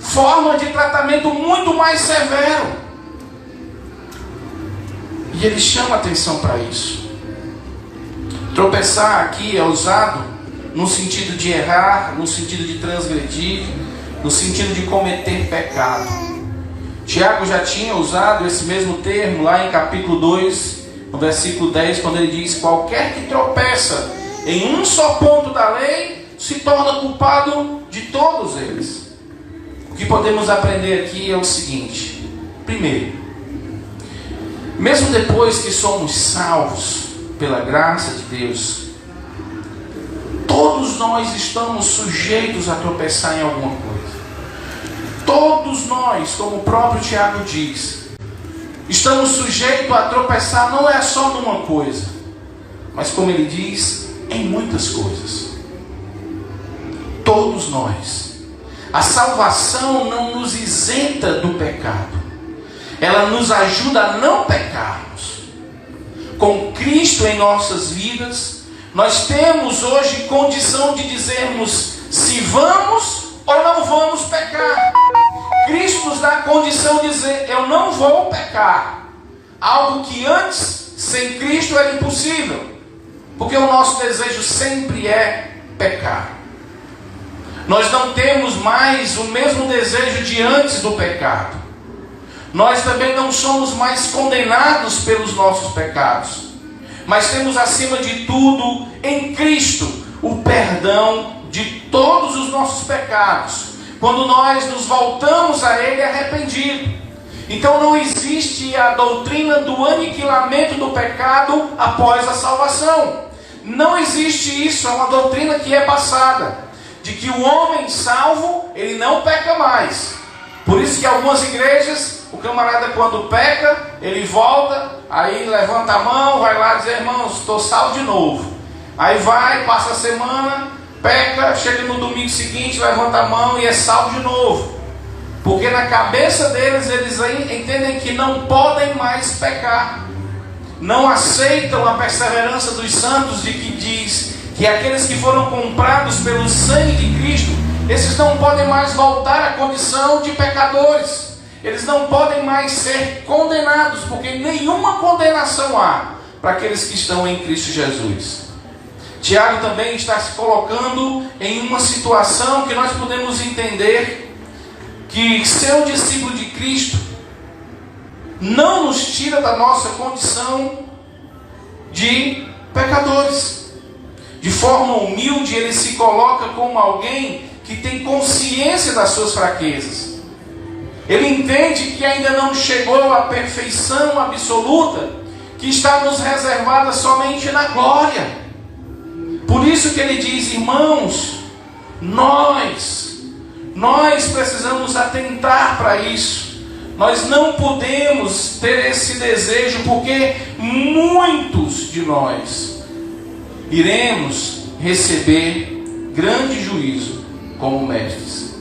C: forma de tratamento muito mais severo. E ele chama atenção para isso. Tropeçar aqui é usado no sentido de errar, no sentido de transgredir, no sentido de cometer pecado. Tiago já tinha usado esse mesmo termo lá em capítulo 2, no versículo 10, quando ele diz, qualquer que tropeça em um só ponto da lei, se torna culpado de todos eles. O que podemos aprender aqui é o seguinte. Primeiro, mesmo depois que somos salvos pela graça de Deus, todos nós estamos sujeitos a tropeçar em alguma coisa. Todos nós, como o próprio Tiago diz, estamos sujeitos a tropeçar, não é só numa coisa, mas como ele diz, em muitas coisas. Todos nós. A salvação não nos isenta do pecado. Ela nos ajuda a não pecar. com Cristo em nossas vidas, nós temos hoje condição de dizermos se vamos ou não vamos pecar. Cristo nos dá a condição de dizer: eu não vou pecar. Algo que antes, sem Cristo, era impossível. Porque o nosso desejo sempre é pecar. Nós não temos mais o mesmo desejo de antes do pecado. Nós também não somos mais condenados pelos nossos pecados. Mas temos acima de tudo em Cristo o perdão de todos os nossos pecados, quando nós nos voltamos a Ele arrependido. Então não existe a doutrina do aniquilamento do pecado após a salvação. Não existe isso, é uma doutrina que é passada, de que o homem salvo, ele não peca mais. Por isso que algumas igrejas, o camarada quando peca, ele volta, aí levanta a mão, vai lá dizer: irmãos, estou salvo de novo. Aí vai, passa a semana, peca, chega no domingo seguinte, levanta a mão e é salvo de novo. Porque na cabeça deles, eles entendem que não podem mais pecar. Não aceitam a perseverança dos santos, de que diz que aqueles que foram comprados pelo sangue de Cristo, esses não podem mais voltar à condição de pecadores. Eles não podem mais ser condenados, porque nenhuma condenação há para aqueles que estão em Cristo Jesus. Tiago também está se colocando em uma situação que nós podemos entender que ser um discípulo de Cristo não nos tira da nossa condição de pecadores. De forma humilde, ele se coloca como alguém que tem consciência das suas fraquezas. Ele entende que ainda não chegou à perfeição absoluta, que está nos reservada somente na glória. Por isso que ele diz: irmãos, nós precisamos atentar para isso. Nós não podemos ter esse desejo, porque muitos de nós iremos receber grande juízo como mestres.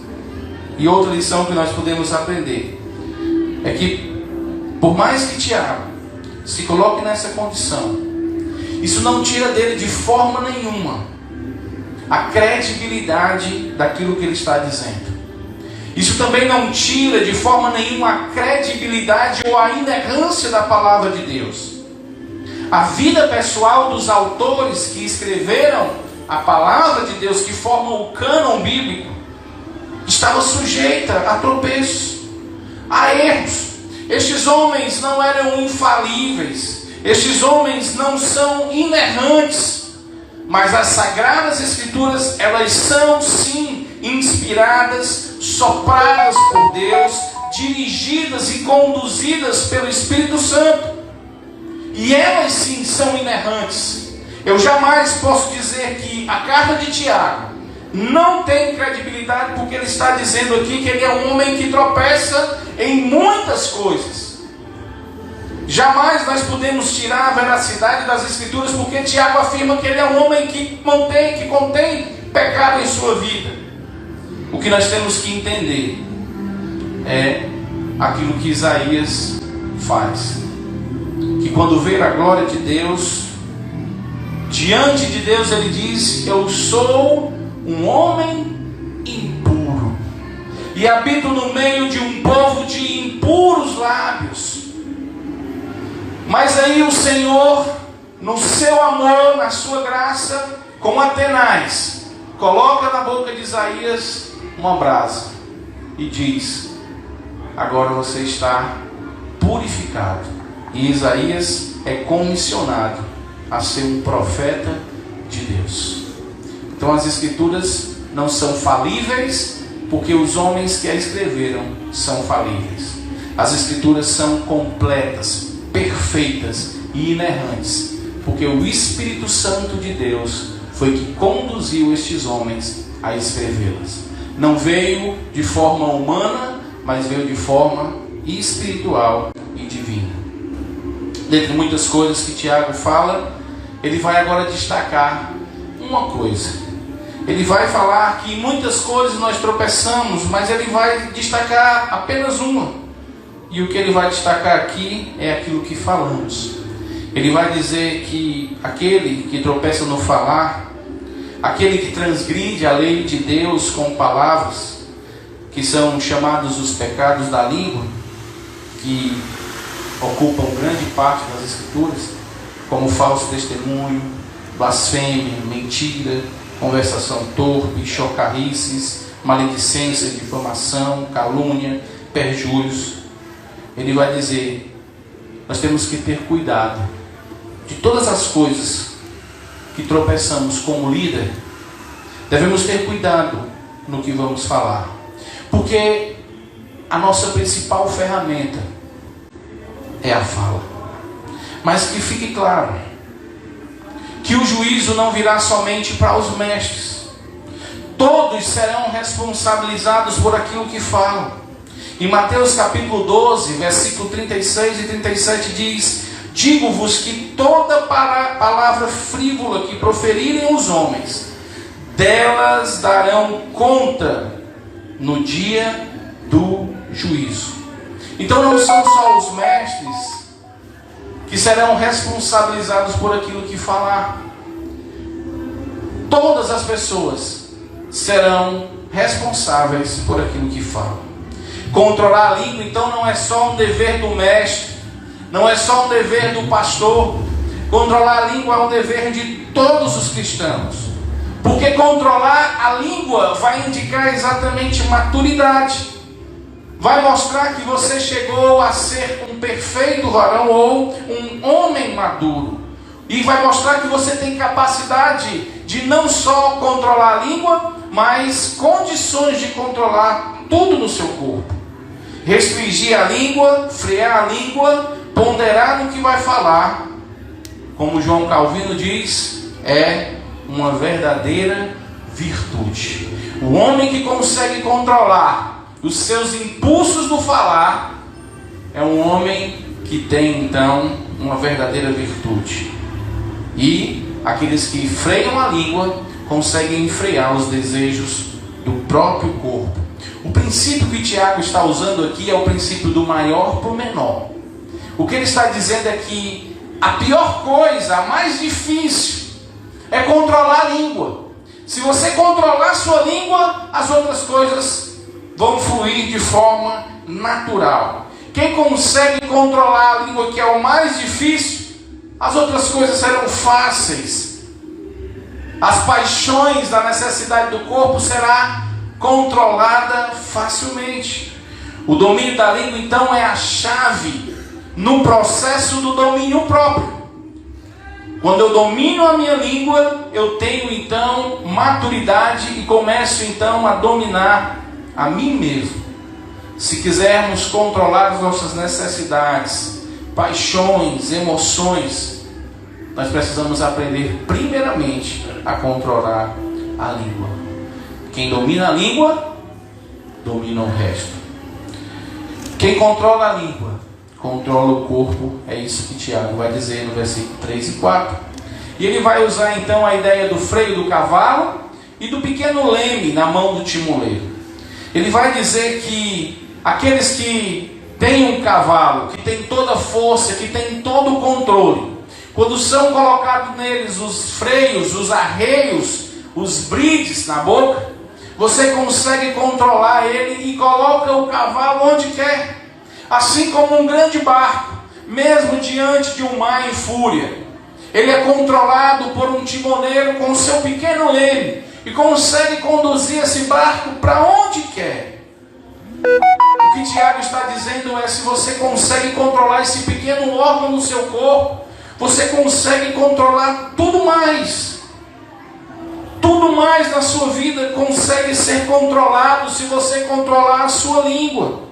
C: E outra lição que nós podemos aprender é que, por mais que Tiago se coloque nessa condição, isso não tira dele de forma nenhuma a credibilidade daquilo que ele está dizendo. Isso também não tira de forma nenhuma a credibilidade ou a inerrância da palavra de Deus. A vida pessoal dos autores que escreveram a palavra de Deus, que formam o cânon bíblico, estava sujeita a tropeços, a erros. Estes homens não eram infalíveis, estes homens não são inerrantes, mas as Sagradas Escrituras, elas são sim inspiradas, sopradas por Deus, dirigidas e conduzidas pelo Espírito Santo. E elas sim são inerrantes. Eu jamais posso dizer que a carta de Tiago não tem credibilidade, porque ele está dizendo aqui que ele é um homem que tropeça em muitas coisas. Jamais nós podemos tirar a veracidade das Escrituras, porque Tiago afirma que ele é um homem que contém pecado em sua vida. O que nós temos que entender é aquilo que Isaías faz, que quando vê a glória de Deus, diante de Deus ele diz: eu sou um homem impuro e habito no meio de um povo de impuros lábios. Mas aí o Senhor, no seu amor, na sua graça, como Atenais, coloca na boca de Isaías uma brasa e diz: agora você está purificado. E Isaías é comissionado a ser um profeta de Deus. Então as Escrituras não são falíveis, porque os homens que a escreveram são falíveis. As Escrituras são completas, perfeitas e inerrantes, porque o Espírito Santo de Deus foi que conduziu estes homens a escrevê-las. Não veio de forma humana, mas veio de forma espiritual e divina. Dentre muitas coisas que Tiago fala, ele vai agora destacar uma coisa. Ele vai falar que em muitas coisas nós tropeçamos, mas ele vai destacar apenas uma. E o que ele vai destacar aqui é aquilo que falamos. Ele vai dizer que aquele que tropeça no falar, aquele que transgride a lei de Deus com palavras, que são chamados os pecados da língua, que ocupam grande parte das Escrituras, como falso testemunho, blasfêmia, mentira, conversação torpe, chocarrices, maledicência, difamação, calúnia, perjúrios. Ele vai dizer, nós temos que ter cuidado de todas as coisas que tropeçamos como líder. Devemos ter cuidado no que vamos falar, porque a nossa principal ferramenta é a fala. Mas que fique claro que o juízo não virá somente para os mestres. Todos serão responsabilizados por aquilo que falam. Em Mateus capítulo 12, versículo 36 e 37 diz: digo-vos que toda palavra frívola que proferirem os homens, delas darão conta no dia do juízo. Então não são só os mestres que serão responsabilizados por aquilo que falar. Todas as pessoas serão responsáveis por aquilo que falam. Controlar a língua, então, não é só um dever do mestre, não é só um dever do pastor. Controlar a língua é um dever de todos os cristãos, porque controlar a língua vai indicar exatamente maturidade. Vai mostrar que você chegou a ser um perfeito varão ou um homem maduro. E vai mostrar que você tem capacidade de não só controlar a língua, mas condições de controlar tudo no seu corpo. Restringir a língua, frear a língua, ponderar no que vai falar. Como João Calvino diz, é uma verdadeira virtude. O homem que consegue controlar os seus impulsos do falar é um homem que tem então uma verdadeira virtude. E aqueles que freiam a língua conseguem frear os desejos do próprio corpo. O princípio que Tiago está usando aqui é o princípio do maior para o menor. O que ele está dizendo é que a pior coisa, a mais difícil, é controlar a língua. Se você controlar a sua língua, as outras coisas vão fluir de forma natural. Quem consegue controlar a língua, que é o mais difícil, as outras coisas serão fáceis. As paixões da necessidade do corpo será controlada facilmente. O domínio da língua, então, é a chave no processo do domínio próprio. Quando eu domino a minha língua, eu tenho então maturidade e começo então a dominar a mim mesmo. Se quisermos controlar as nossas necessidades, paixões, emoções, nós precisamos aprender primeiramente a controlar a língua. Quem domina a língua, domina o resto. Quem controla a língua, controla o corpo. É isso que Tiago vai dizer no versículo 3 e 4. E ele vai usar então a ideia do freio do cavalo e do pequeno leme na mão do timoleiro. Ele vai dizer que aqueles que têm um cavalo, que tem toda a força, que tem todo o controle, quando são colocados neles os freios, os arreios, os brides na boca, você consegue controlar ele e coloca o cavalo onde quer. Assim como um grande barco, mesmo diante de um mar em fúria, ele é controlado por um timoneiro com seu pequeno leme e consegue conduzir esse barco para onde quer. O que Tiago está dizendo é: se você consegue controlar esse pequeno órgão no seu corpo, você consegue controlar tudo mais. Tudo mais na sua vida consegue ser controlado se você controlar a sua língua.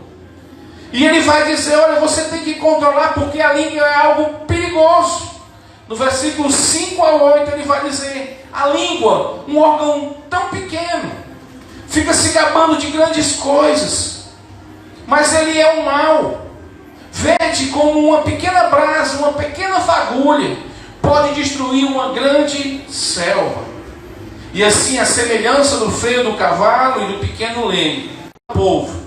C: E ele vai dizer: olha, você tem que controlar, porque a língua é algo perigoso. No versículo 5 a 8 ele vai dizer: a língua, um órgão tão pequeno, fica se gabando de grandes coisas, mas ele é um mal. Vede como uma pequena brasa, uma pequena fagulha pode destruir uma grande selva. E assim a semelhança do freio do cavalo e do pequeno leme. Povo,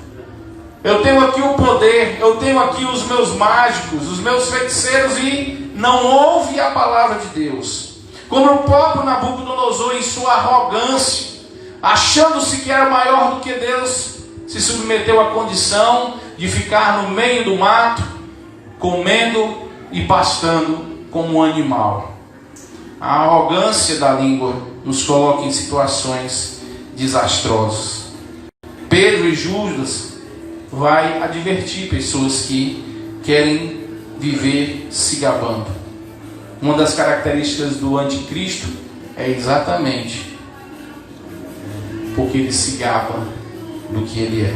C: eu tenho aqui o poder, eu tenho aqui os meus mágicos, os meus feiticeiros, e não ouve a palavra de Deus. Como o próprio Nabucodonosor, em sua arrogância, achando-se que era maior do que Deus, se submeteu à condição de ficar no meio do mato, comendo e pastando como um animal. A arrogância da língua nos coloca em situações desastrosas. Pedro e Judas vai advertir pessoas que querem viver se gabando. Uma das características do anticristo é exatamente porque ele se gaba do que ele é.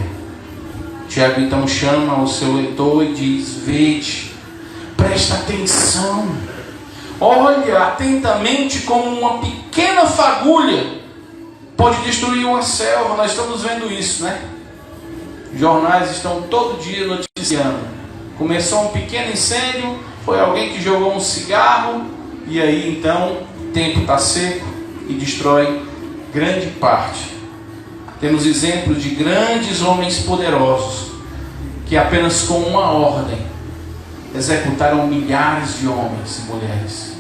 C: Tiago então chama o seu leitor e diz: vede, presta atenção, olha atentamente como uma pequena fagulha pode destruir uma selva. Nós estamos vendo isso, né? Jornais estão todo dia noticiando. Começou um pequeno incêndio, foi alguém que jogou um cigarro, e aí então o tempo está seco e destrói grande parte. Temos exemplos de grandes homens poderosos que apenas com uma ordem executaram milhares de homens e mulheres.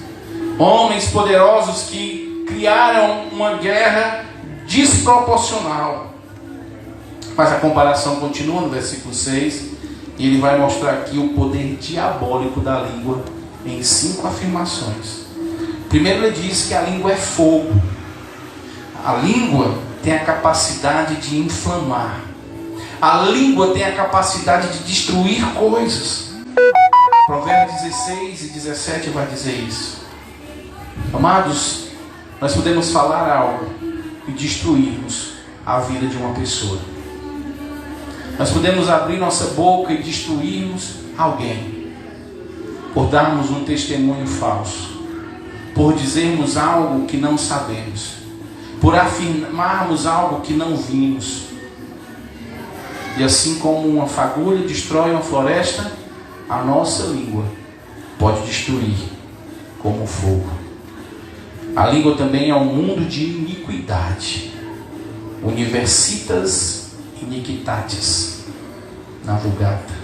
C: Homens poderosos que criaram uma guerra desproporcional. Mas a comparação continua no versículo 6, e ele vai mostrar aqui o poder diabólico da língua em 5 afirmações. Primeiro ele diz que a língua é fogo. A língua tem a capacidade de inflamar. A língua tem a capacidade de destruir coisas. Provérbios 16 e 17 vai dizer isso. Amados, nós podemos falar algo e destruirmos a vida de uma pessoa. Nós podemos abrir nossa boca e destruirmos alguém por darmos um testemunho falso, por dizermos algo que não sabemos, por afirmarmos algo que não vimos. E assim como uma fagulha destrói uma floresta, a nossa língua pode destruir como fogo. A língua também é um mundo de iniquidade. Universitas iniquitatis na Vulgata.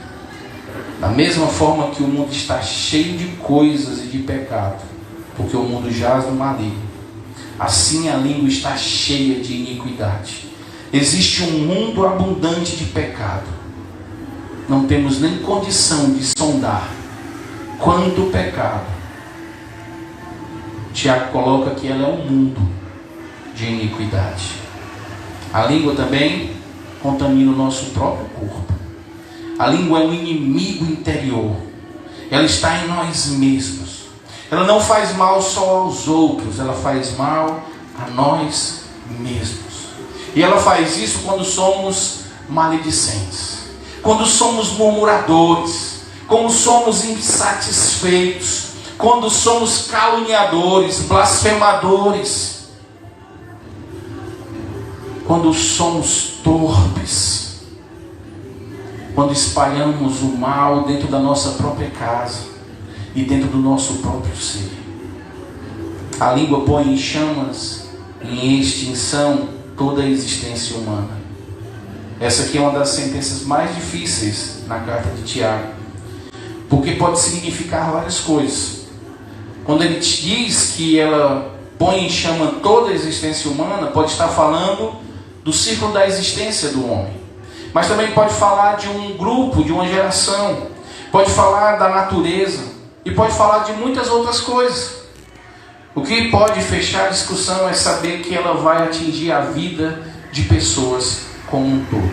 C: Da mesma forma que o mundo está cheio de coisas e de pecado, porque o mundo jaz no maligno, assim a língua está cheia de iniquidade. Existe um mundo abundante de pecado. Não temos nem condição de sondar quanto pecado. Tiago coloca que ela é um mundo de iniquidade. A língua também contamina o nosso próprio corpo. A língua é um inimigo interior. Ela está em nós mesmos. Ela não faz mal só aos outros, ela faz mal a nós mesmos. E ela faz isso quando somos maledicentes, quando somos murmuradores, quando somos insatisfeitos, quando somos caluniadores, blasfemadores, quando somos torpes, quando espalhamos o mal dentro da nossa própria casa e dentro do nosso próprio ser. A língua põe em chamas, em extinção, toda a existência humana. Essa aqui é uma das sentenças mais difíceis na carta de Tiago, porque pode significar várias coisas. Quando ele diz que ela põe em chama toda a existência humana, pode estar falando do círculo da existência do homem, mas também pode falar de um grupo, de uma geração, pode falar da natureza e pode falar de muitas outras coisas. O que pode fechar a discussão é saber que ela vai atingir a vida de pessoas como um todo.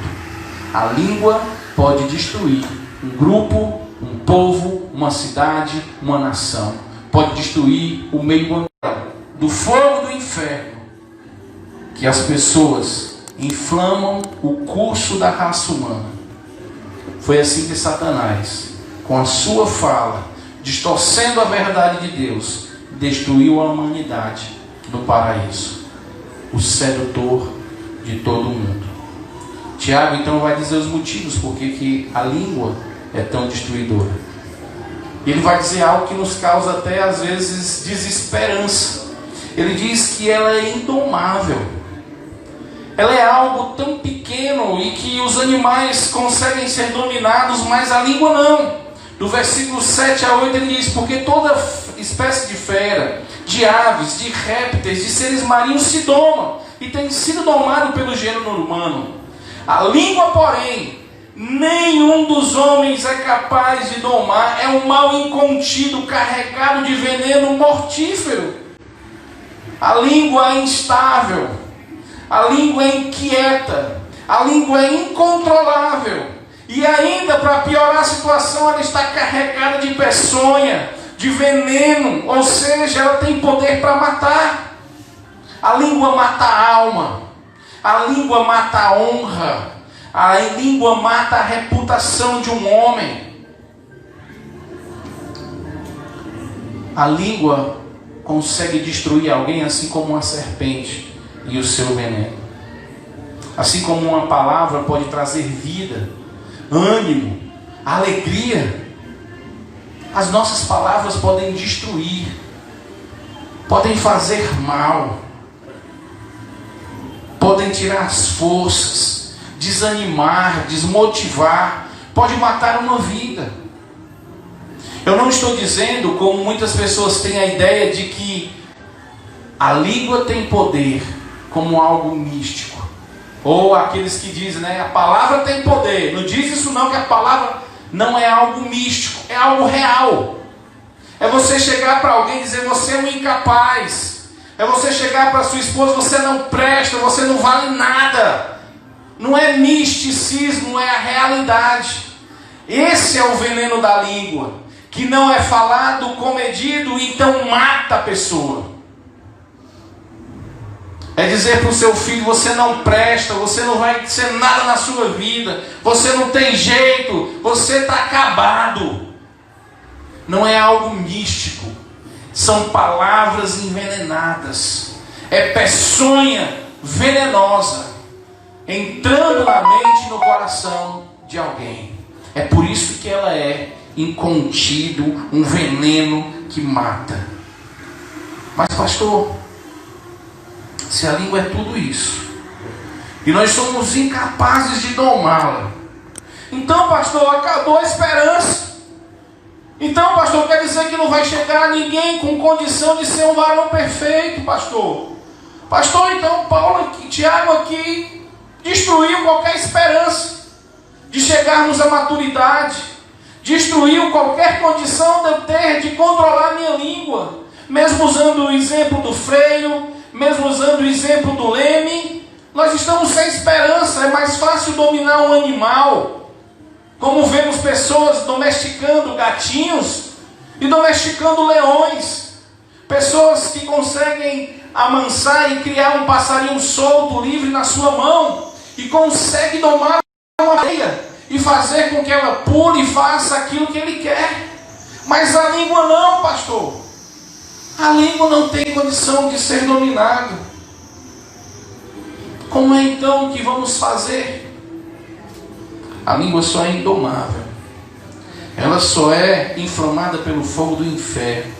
C: A língua pode destruir um grupo, um povo, uma cidade, uma nação. Pode destruir o meio ambiente. Do fogo do inferno que as pessoas inflamam o curso da raça humana. Foi assim que Satanás, com a sua fala, distorcendo a verdade de Deus, destruiu a humanidade do paraíso, o sedutor de todo mundo. Tiago então vai dizer os motivos por que a língua é tão destruidora. Ele vai dizer algo que nos causa até às vezes desesperança. Ele diz que ela é indomável. Ela é algo tão pequeno e que os animais conseguem ser dominados, mas a língua não. Do versículo 7 a 8 ele diz: porque toda espécie de fera, de aves, de répteis, de seres marinhos se doma e tem sido domado pelo gênero humano. A língua, porém, nenhum dos homens é capaz de domar. É um mal incontido, carregado de veneno mortífero. A língua é instável, a língua é inquieta, a língua é incontrolável. E ainda, para piorar a situação, ela está carregada de peçonha, de veneno, ou seja, ela tem poder para matar. A língua mata a alma, a língua mata a honra, a língua mata a reputação de um homem. A língua consegue destruir alguém assim como uma serpente e o seu veneno. Assim como uma palavra pode trazer vida, ânimo, alegria, as nossas palavras podem destruir, podem fazer mal, podem tirar as forças, desanimar, desmotivar, pode matar uma vida. Eu não estou dizendo, como muitas pessoas têm a ideia de que a língua tem poder como algo místico. Ou aqueles que dizem, né, a palavra tem poder. Não diz isso não, que a palavra não é algo místico, é algo real. É você chegar para alguém e dizer: você é um incapaz. É você chegar para sua esposa: você não presta, você não vale nada. Não é misticismo, é a realidade. Esse é o veneno da língua, que não é falado, comedido, então mata a pessoa. É dizer para o seu filho: você não presta, você não vai ser nada na sua vida, você não tem jeito, você está acabado. Não é algo místico, são palavras envenenadas, é peçonha venenosa entrando na mente e no coração de alguém. É por isso que ela é incontido, um veneno que mata. Mas pastor, se a língua é tudo isso e nós somos incapazes de domá-la, então pastor, acabou a esperança. Então pastor, quer dizer que não vai chegar ninguém com condição de ser um varão perfeito, pastor? Pastor, então Paulo aqui, Tiago aqui destruiu qualquer esperança de chegarmos à maturidade, destruiu qualquer condição de eu ter de controlar minha língua, mesmo usando o exemplo do freio, mesmo usando o exemplo do leme. Nós estamos sem esperança. É mais fácil dominar um animal, como vemos pessoas domesticando gatinhos e domesticando leões, pessoas que conseguem amansar e criar um passarinho solto, livre na sua mão, e consegue domar uma areia e fazer com que ela pule e faça aquilo que ele quer. Mas a língua não, pastor. A língua não tem condição de ser dominada. Como é então que vamos fazer? A língua só é indomável. Ela só é inflamada pelo fogo do inferno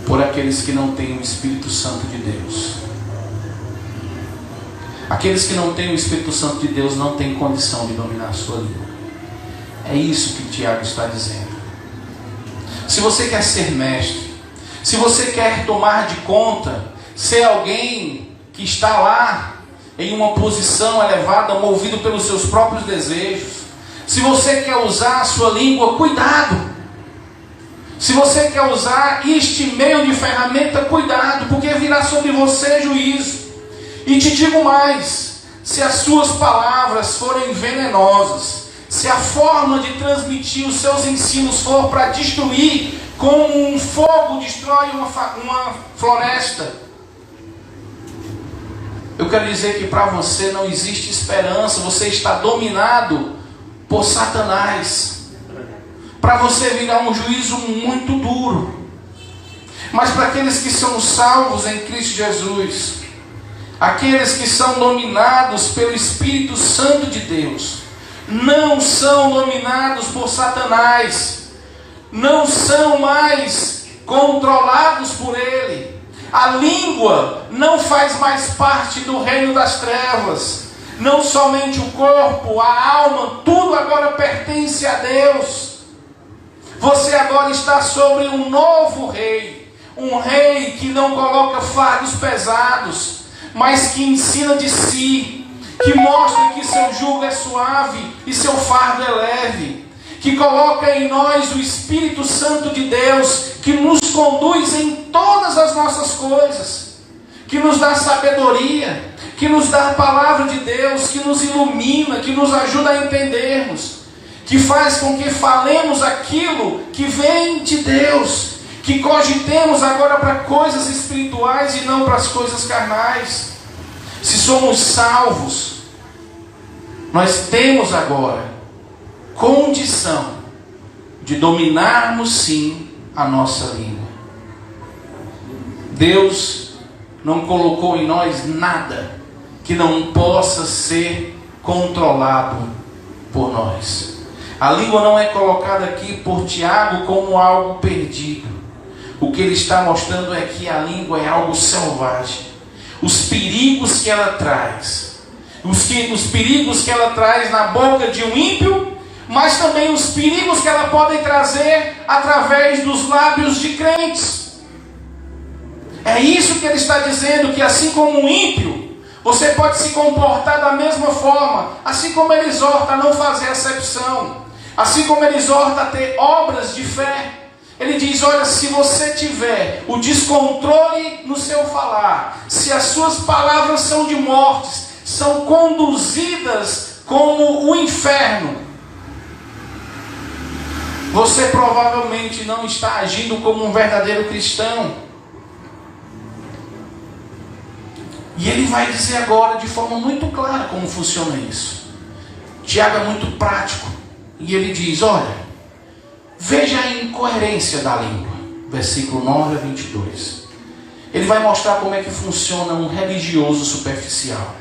C: por aqueles que não têm o Espírito Santo de Deus. Aqueles que não têm o Espírito Santo de Deus não têm condição de dominar a sua língua. É isso que Tiago está dizendo. Se você quer ser mestre, se você quer tomar de conta, ser alguém que está lá em uma posição elevada, movido pelos seus próprios desejos, se você quer usar a sua língua, cuidado. Se você quer usar este meio de ferramenta, cuidado, porque virá sobre você juízo. E te digo mais: se as suas palavras forem venenosas, se a forma de transmitir os seus ensinos for para destruir, como um fogo destrói uma floresta, eu quero dizer que para você não existe esperança. Você está dominado por Satanás. Para você virá um juízo muito duro. Mas para aqueles que são salvos em Cristo Jesus, aqueles que são dominados pelo Espírito Santo de Deus, não são dominados por Satanás, não são mais controlados por ele. A língua não faz mais parte do reino das trevas. Não somente o corpo, a alma, tudo agora pertence a Deus. Você agora está sobre um novo rei. Um rei que não coloca fardos pesados, mas que ensina de si, que mostra que seu jugo é suave e seu fardo é leve, que coloca em nós o Espírito Santo de Deus, que nos conduz em todas as nossas coisas, que nos dá sabedoria, que nos dá a palavra de Deus, que nos ilumina, que nos ajuda a entendermos, que faz com que falemos aquilo que vem de Deus, que cogitemos agora para coisas espirituais e não para as coisas carnais. Se somos salvos, nós temos agora condição de dominarmos sim a nossa língua. Deus não colocou em nós nada que não possa ser controlado por nós. A língua não é colocada aqui por Tiago como algo perdido. O que ele está mostrando é que a língua é algo selvagem. Os perigos que ela traz, os perigos que ela traz na boca de um ímpio, mas também os perigos que ela pode trazer através dos lábios de crentes. É isso que ele está dizendo, que assim como um ímpio, você pode se comportar da mesma forma, assim como ele exorta a não fazer acepção, assim como ele exorta a ter obras de fé. Ele diz, olha, se você tiver o descontrole no seu falar, se as suas palavras são de mortes, são conduzidas como o inferno, você provavelmente não está agindo como um verdadeiro cristão. E ele vai dizer agora de forma muito clara como funciona isso. Tiago é muito prático. E ele diz, olha, veja a incoerência da língua. Versículo 9 a 22. Ele vai mostrar como é que funciona um religioso superficial.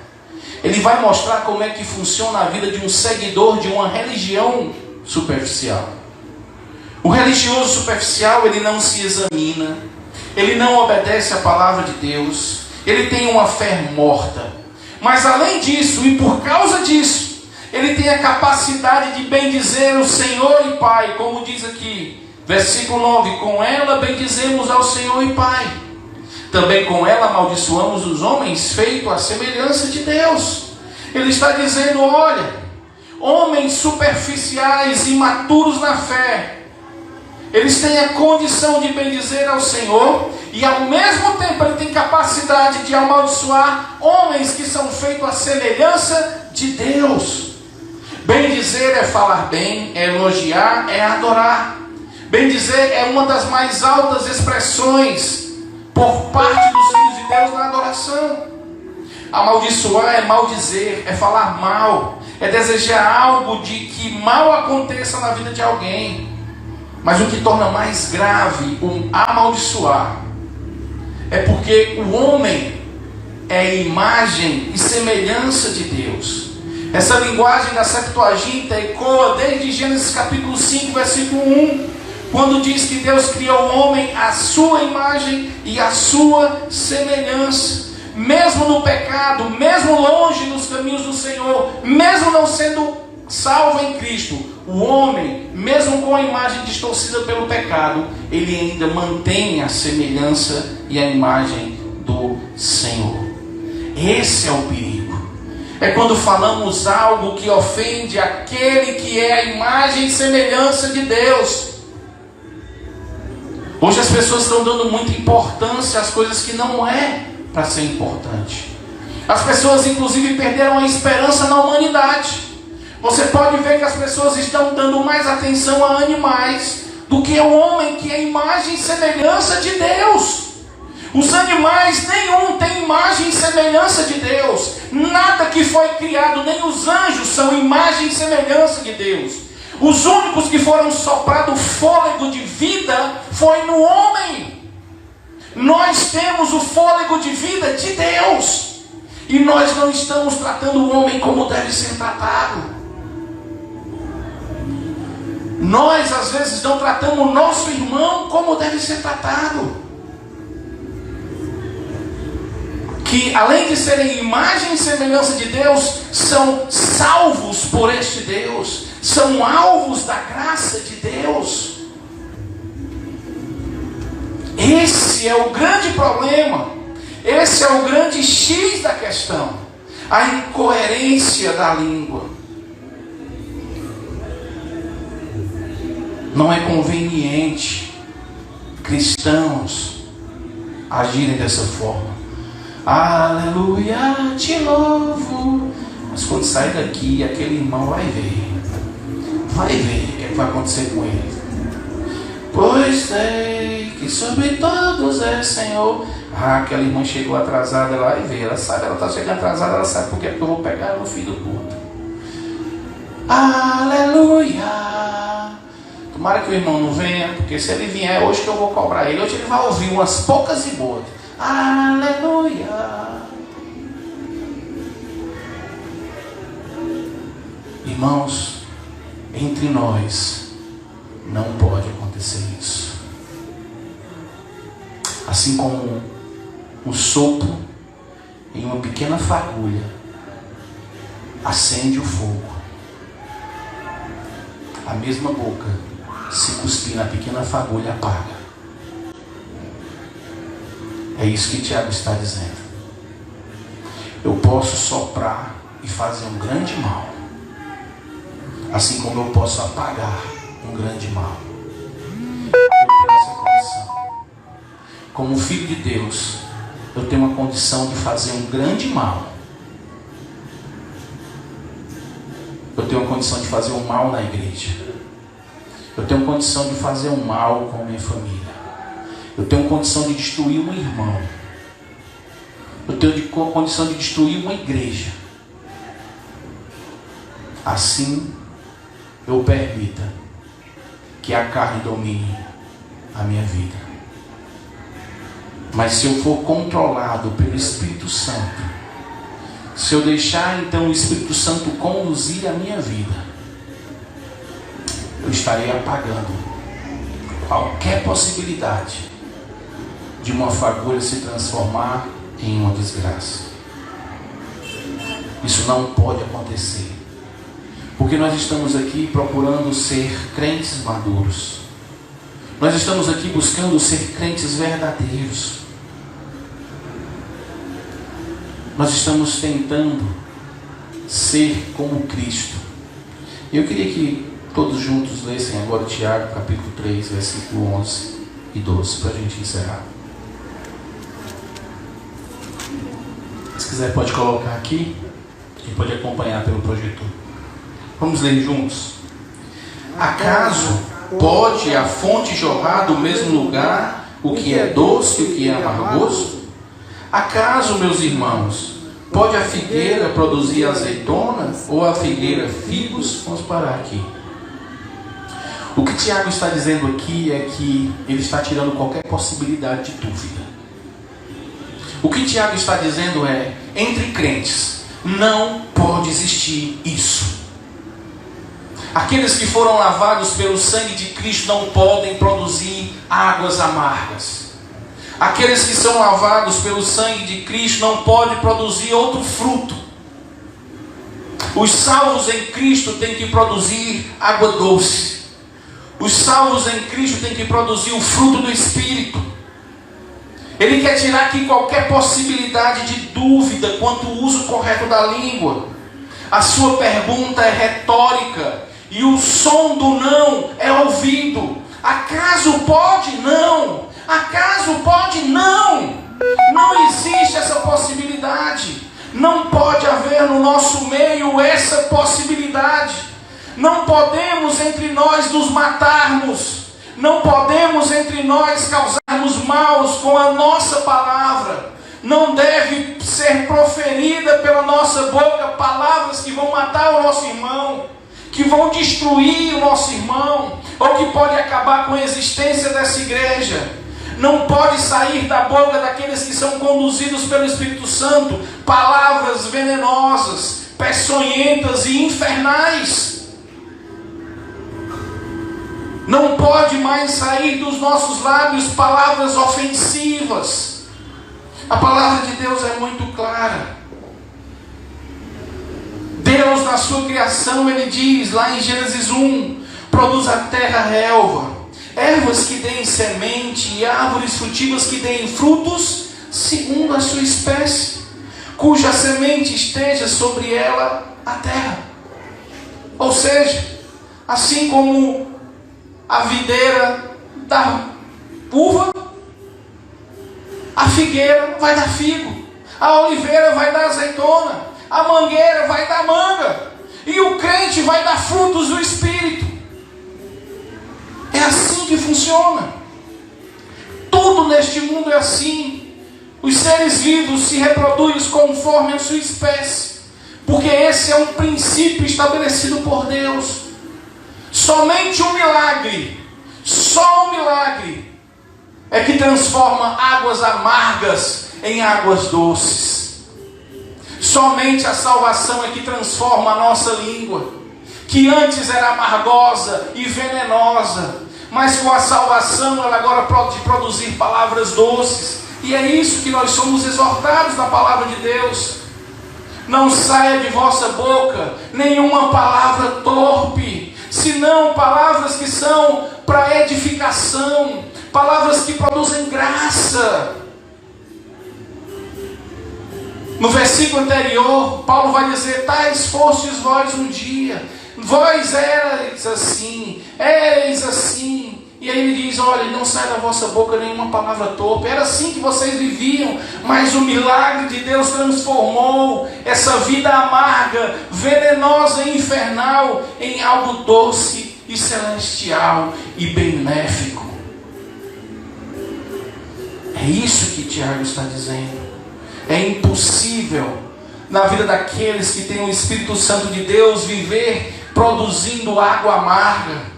C: Ele vai mostrar como é que funciona a vida de um seguidor de uma religião superficial. O religioso superficial, ele não se examina, ele não obedece à palavra de Deus, ele tem uma fé morta. Mas além disso, e por causa disso, ele tem a capacidade de bendizer o Senhor e Pai, como diz aqui, versículo 9, com ela bendizemos ao Senhor e Pai. Também com ela amaldiçoamos os homens feitos à semelhança de Deus. Ele está dizendo, olha, homens superficiais, imaturos na fé, eles têm a condição de bendizer ao Senhor e ao mesmo tempo ele tem capacidade de amaldiçoar homens que são feitos à semelhança de Deus. Bendizer é falar bem, é elogiar, é adorar. Bendizer é uma das mais altas expressões por parte dos filhos de Deus na adoração. Amaldiçoar é maldizer, é falar mal, é desejar algo de que mal aconteça na vida de alguém. Mas o que torna mais grave o amaldiçoar é porque o homem é imagem e semelhança de Deus. Essa linguagem da Septuaginta ecoa desde Gênesis capítulo 5, versículo 1, quando diz que Deus criou o homem à sua imagem e à sua semelhança. Mesmo no pecado, mesmo longe dos caminhos do Senhor, mesmo não sendo salvo em Cristo, o homem, mesmo com a imagem distorcida pelo pecado, ele ainda mantém a semelhança e a imagem do Senhor. Esse é o perigo. É quando falamos algo que ofende aquele que é a imagem e semelhança de Deus. Hoje as pessoas estão dando muita importância às coisas que não é para ser importante. As pessoas inclusive perderam a esperança na humanidade. Você pode ver que as pessoas estão dando mais atenção a animais do que ao homem, que é a imagem e semelhança de Deus. Os animais, nenhum tem imagem e semelhança de Deus. Nada que foi criado, nem os anjos são imagem e semelhança de Deus. Os únicos que foram soprados fôlego de vida foi no homem. Nós temos o fôlego de vida de Deus. E nós não estamos tratando o homem como deve ser tratado. Nós às vezes não tratamos o nosso irmão como deve ser tratado. que além de serem imagem e semelhança de Deus, são salvos por este Deus, são alvos da graça de Deus. Esse é o grande problema, esse é o grande X da questão, a incoerência da língua. Não é conveniente cristãos agirem dessa forma. Aleluia, te louvo. Mas quando sai daqui, aquele irmão vai ver o que vai acontecer com ele. Pois sei que sobre todos é Senhor. Aquela irmã chegou atrasada lá e vê. Ela sabe, ela está chegando atrasada, ela sabe porque é que eu vou pegar ela no fim do culto. Aleluia. Tomara que o irmão não venha, porque se ele vier, é hoje que eu vou cobrar ele. Hoje ele vai ouvir umas poucas e boas. Aleluia. Irmãos, entre nós não pode acontecer isso. Assim como um sopro em uma pequena fagulha acende o fogo, a mesma boca, se cuspir na pequena fagulha, apaga. É isso que Tiago está dizendo. Eu posso soprar e fazer um grande mal, assim como eu posso apagar um grande mal. Eu tenho essa condição. Como filho de Deus, eu tenho uma condição de fazer um grande mal. Eu tenho uma condição de fazer um mal na igreja. Eu tenho condição de fazer um mal com a minha família. Eu tenho condição de destruir um irmão. Eu tenho condição de destruir uma igreja. Assim, eu permita que a carne domine a minha vida. Mas se eu for controlado pelo Espírito Santo, se eu deixar então o Espírito Santo conduzir a minha vida, eu estarei apagando qualquer possibilidade de uma fagulha se transformar em uma desgraça. Isso não pode acontecer, porque nós estamos aqui procurando ser crentes maduros. Nós estamos aqui buscando ser crentes verdadeiros. Nós estamos tentando ser como Cristo. Eu queria que todos juntos lessem agora Tiago capítulo 3, versículo 11 e 12, para a gente encerrar. Se quiser pode colocar aqui e pode acompanhar pelo projetor. Vamos ler juntos. Acaso pode a fonte jorrar do mesmo lugar o que é doce e o que é amargoso? Acaso, meus irmãos, pode a figueira produzir azeitona ou a figueira figos? Vamos parar aqui. O que Tiago está dizendo aqui é que ele está tirando qualquer possibilidade de dúvida. O que Tiago está dizendo é, entre crentes, não pode existir isso. Aqueles que foram lavados pelo sangue de Cristo não podem produzir águas amargas. Aqueles que são lavados pelo sangue de Cristo não podem produzir outro fruto. Os salvos em Cristo têm que produzir água doce. Os salvos em Cristo têm que produzir o fruto do Espírito. Ele quer tirar aqui qualquer possibilidade de dúvida quanto ao uso correto da língua. A sua pergunta é retórica e o som do não é ouvido. Acaso pode? Não. Acaso pode? Não. Não existe essa possibilidade. Não pode haver no nosso meio essa possibilidade. Não podemos entre nós nos matarmos. Não podemos entre nós causarmos maus com a nossa palavra. Não deve ser proferida pela nossa boca palavras que vão matar o nosso irmão, que vão destruir o nosso irmão, ou que pode acabar com a existência dessa igreja. Não pode sair da boca daqueles que são conduzidos pelo Espírito Santo palavras venenosas, peçonhentas e infernais. Não pode mais sair dos nossos lábios palavras ofensivas. A palavra de Deus é muito clara. Deus, na sua criação, Ele diz lá em Gênesis 1, produz a terra relva, ervas que deem semente e árvores frutíferas que deem frutos segundo a sua espécie, cuja semente esteja sobre ela a terra. Ou seja, assim como a videira dá uva, a figueira vai dar figo, a oliveira vai dar azeitona, a mangueira vai dar manga, e o crente vai dar frutos do Espírito. É assim que funciona. Tudo neste mundo é assim. Os seres vivos se reproduzem conforme a sua espécie, porque esse é um princípio estabelecido por Deus. Somente um milagre, só um milagre, é que transforma águas amargas em águas doces. Somente a salvação é que transforma a nossa língua, que antes era amargosa e venenosa, mas com a salvação ela agora pode produzir palavras doces. E é isso que nós somos exortados na palavra de Deus. Não saia de vossa boca nenhuma palavra torpe, senão palavras que são para edificação, palavras que produzem graça. No versículo anterior, Paulo vai dizer: tais fostes vós um dia, vós erais assim, éreis assim. E aí ele diz: olha, não sai da vossa boca nenhuma palavra torpe. Era assim que vocês viviam, mas o milagre de Deus transformou essa vida amarga, venenosa e infernal em algo doce e celestial e benéfico. É isso que Tiago está dizendo. É impossível na vida daqueles que têm o Espírito Santo de Deus viver produzindo água amarga.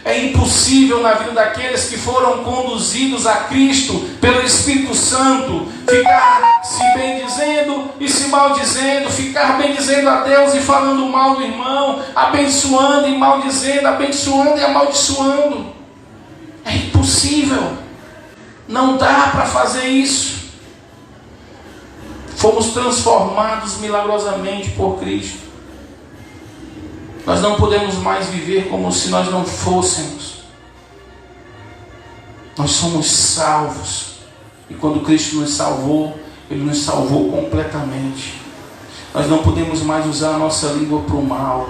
C: É impossível na vida daqueles que foram conduzidos a Cristo pelo Espírito Santo ficar se bendizendo e se maldizendo, ficar bendizendo a Deus e falando mal do irmão, abençoando e maldizendo, abençoando e amaldiçoando. É impossível. Não dá para fazer isso. Fomos transformados milagrosamente por Cristo. Nós não podemos mais viver como se nós não fôssemos. Nós somos salvos. E quando Cristo nos salvou, Ele nos salvou completamente. Nós não podemos mais usar a nossa língua para o mal.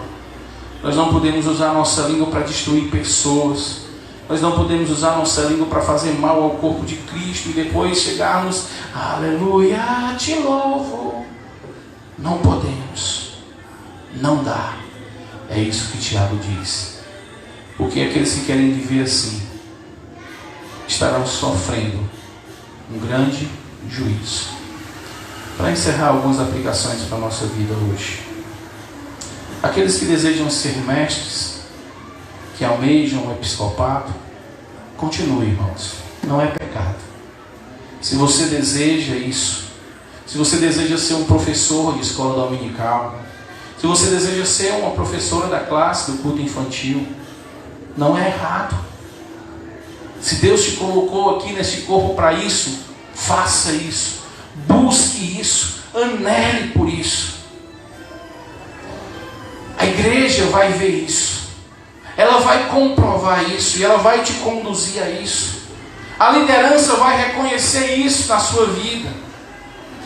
C: Nós não podemos usar a nossa língua para destruir pessoas. Nós não podemos usar a nossa língua para fazer mal ao corpo de Cristo e depois chegarmos: aleluia, te louvo. Não podemos. Não dá. É isso que Tiago diz. Porque aqueles que querem viver assim estarão sofrendo um grande juízo. Para encerrar algumas aplicações para a nossa vida hoje. Aqueles que desejam ser mestres, que almejam o episcopado, continue, irmãos. Não é pecado. Se você deseja isso, se você deseja ser um professor de escola dominical, se você deseja ser uma professora da classe do culto infantil, não é errado. Se Deus te colocou aqui nesse corpo para isso, faça isso. Busque isso. Anele por isso. A igreja vai ver isso. Ela vai comprovar isso e ela vai te conduzir a isso. A liderança vai reconhecer isso na sua vida.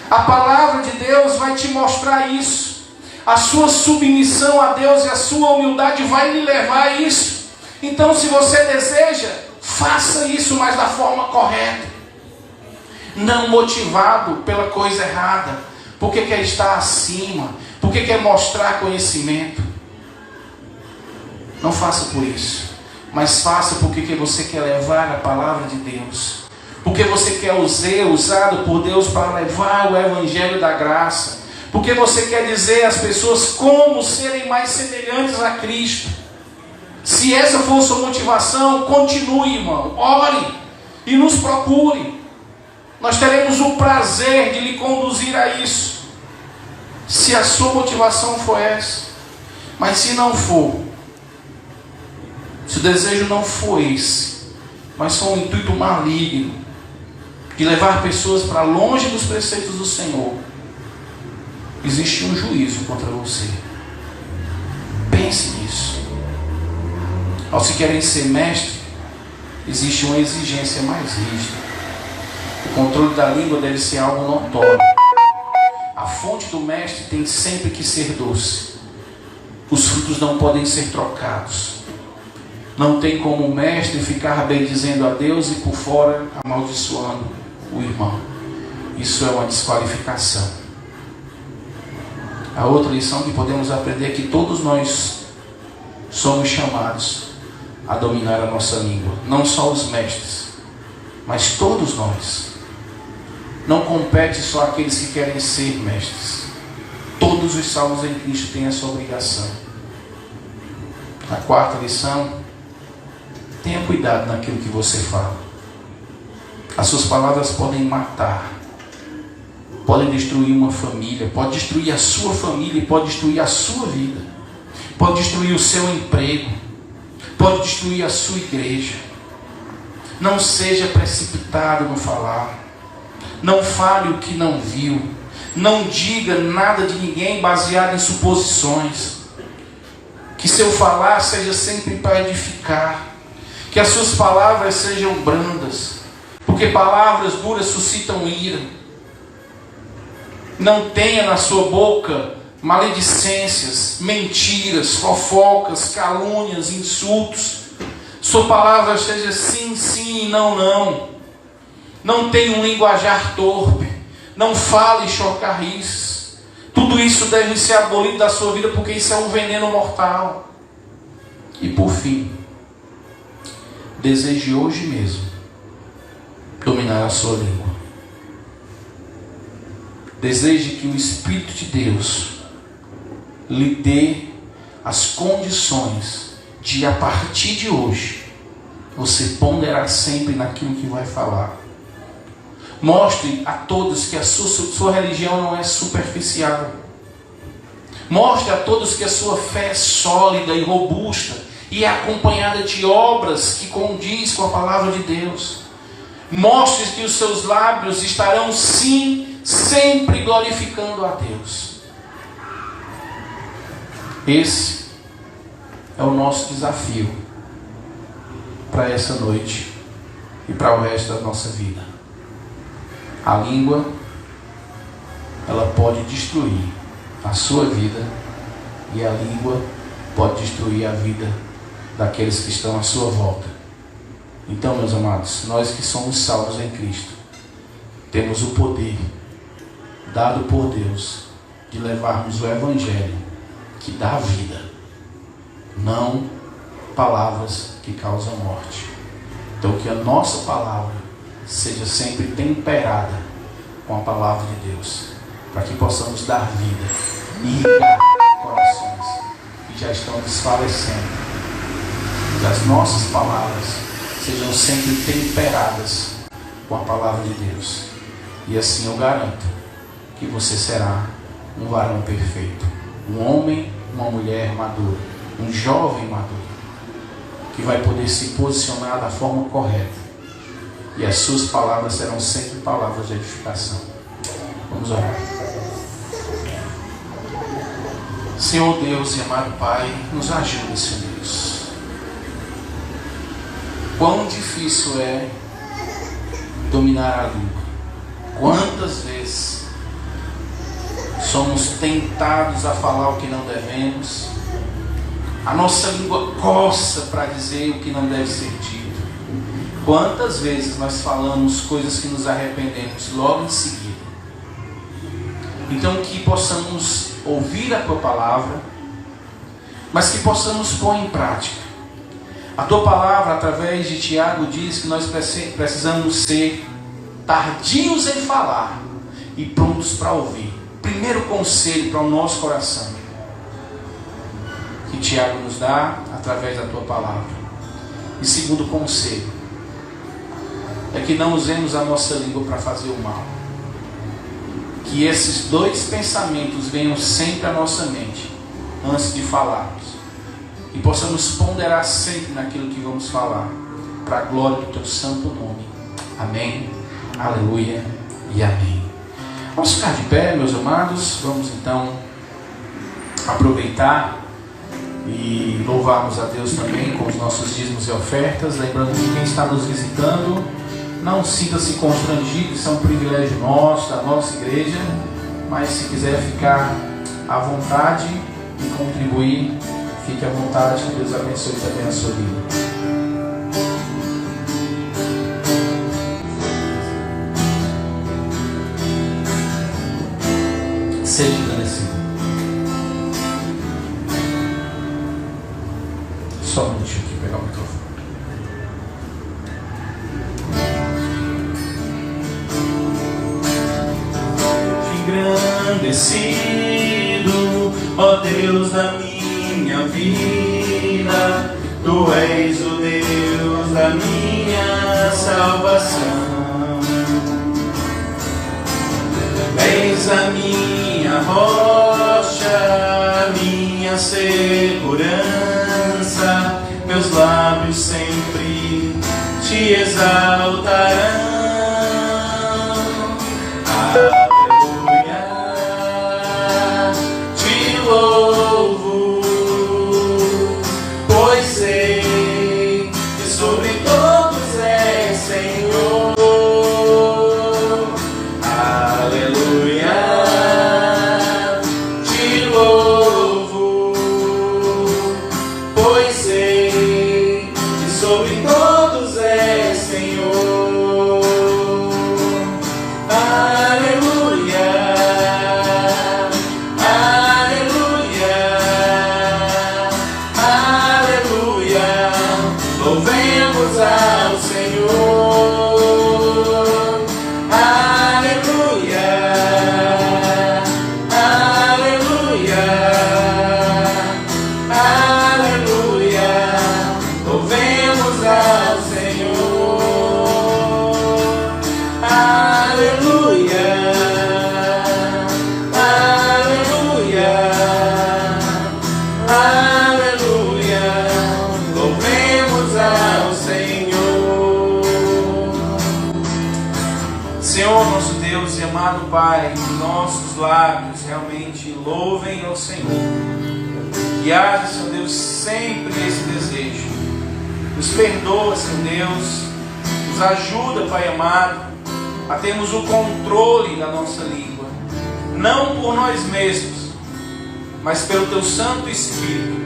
C: A palavra de Deus vai te mostrar isso. A sua submissão a Deus e a sua humildade vai lhe levar a isso. Então, se você deseja, faça isso, mas da forma correta. Não motivado pela coisa errada, porque quer estar acima, porque quer mostrar conhecimento. Não faça por isso, mas faça porque você quer levar a palavra de Deus, porque você quer ser usado por Deus para levar o evangelho da graça, porque você quer dizer às pessoas como serem mais semelhantes a Cristo. Se essa for sua motivação, continue, irmão, ore e nos procure. Nós teremos o prazer de lhe conduzir a isso, se a sua motivação for essa. Mas se não for, se o desejo não for esse, mas for um intuito maligno, de levar pessoas para longe dos preceitos do Senhor, existe um juízo contra você. Pense nisso. Ao se querem ser mestre, existe uma exigência mais rígida. O controle da língua deve ser algo notório. A fonte do mestre tem sempre que ser doce. Os frutos não podem ser trocados. Não tem como o mestre ficar bendizendo a Deus e por fora amaldiçoando o irmão. Isso é uma desqualificação. A outra lição que podemos aprender é que todos nós somos chamados a dominar a nossa língua. Não só os mestres, mas todos nós. Não compete só aqueles que querem ser mestres. Todos os salvos em Cristo têm essa obrigação. A quarta lição: tenha cuidado naquilo que você fala. As suas palavras podem matar, podem destruir uma família, pode destruir a sua família, pode destruir a sua vida, pode destruir o seu emprego, pode destruir a sua igreja. Não seja precipitado no falar. Não fale o que não viu. Não diga nada de ninguém baseado em suposições. Que seu falar seja sempre para edificar. Que as suas palavras sejam brandas, porque palavras duras suscitam ira. Não tenha na sua boca maledicências, mentiras, fofocas, calúnias, insultos. Sua palavra seja sim, sim e não, não. Não tenha um linguajar torpe. Não fale chocarrices. Tudo isso deve ser abolido da sua vida, porque isso é um veneno mortal. E por fim, deseje hoje mesmo dominar a sua língua. Deseje que o Espírito de Deus lhe dê as condições de, a partir de hoje, você ponderar sempre naquilo que vai falar. Mostre a todos que a sua religião não é superficial. Mostre a todos que a sua fé é sólida e robusta e é acompanhada de obras que condiz com a palavra de Deus. Mostre que os seus lábios estarão sim, sempre glorificando a Deus. Esse é o nosso desafio para essa noite e para o resto da nossa vida. A língua, ela pode destruir a sua vida, e a língua pode destruir a vida daqueles que estão à sua volta. Então, meus amados, nós que somos salvos em Cristo, temos o poder dado por Deus de levarmos o Evangelho que dá vida, não palavras que causam morte. Então, que a nossa palavra seja sempre temperada com a palavra de Deus, para que possamos dar vida e irrigar corações que já estão desfalecendo. Que as nossas palavras sejam sempre temperadas com a palavra de Deus. E assim eu garanto que você será um varão perfeito, um homem, uma mulher madura, um jovem maduro, que vai poder se posicionar da forma correta. E as suas palavras serão sempre palavras de edificação. Vamos orar. Senhor Deus e amado Pai, nos ajude, Senhor Deus. Quão difícil é dominar a língua. Quantas vezes somos tentados a falar o que não devemos. A nossa língua coça para dizer o que não deve ser dito. Quantas vezes nós falamos coisas que nos arrependemos logo em seguida. Então que possamos ouvir a Tua Palavra, mas que possamos pôr em prática. A Tua Palavra, através de Tiago, diz que nós precisamos ser tardios em falar e prontos para ouvir. Primeiro conselho para o nosso coração, que Tiago nos dá através da Tua Palavra. E segundo conselho, é que não usemos a nossa língua para fazer o mal. Que esses dois pensamentos venham sempre à nossa mente antes de falarmos, e possamos ponderar sempre naquilo que vamos falar, para a glória do Teu santo nome. Amém Aleluia e amém. Vamos ficar de pé, meus amados. Vamos então aproveitar e louvarmos a Deus também com os nossos dízimos e ofertas. Lembrando que quem está nos visitando, não sinta-se constrangido, isso é um privilégio nosso, da nossa igreja. Mas se quiser ficar à vontade e contribuir, fique à vontade, que Deus abençoe também a sua vida. Seja agradecido. Só um minutinho aqui, pegar o microfone. Engrandecido, ó Deus da minha vida, Tu és o Deus da minha salvação. És a minha rocha, minha segurança, meus lábios sempre te exaltarão. Aleluia, te louvo, pois sei que sobre todos és Senhor. Pai, nossos lábios realmente louvem ao Senhor. Que haja, Senhor Deus, sempre esse desejo. Nos perdoa, Senhor Deus. Nos ajuda, Pai amado, a termos o controle da nossa língua. Não por nós mesmos, mas pelo Teu Santo Espírito.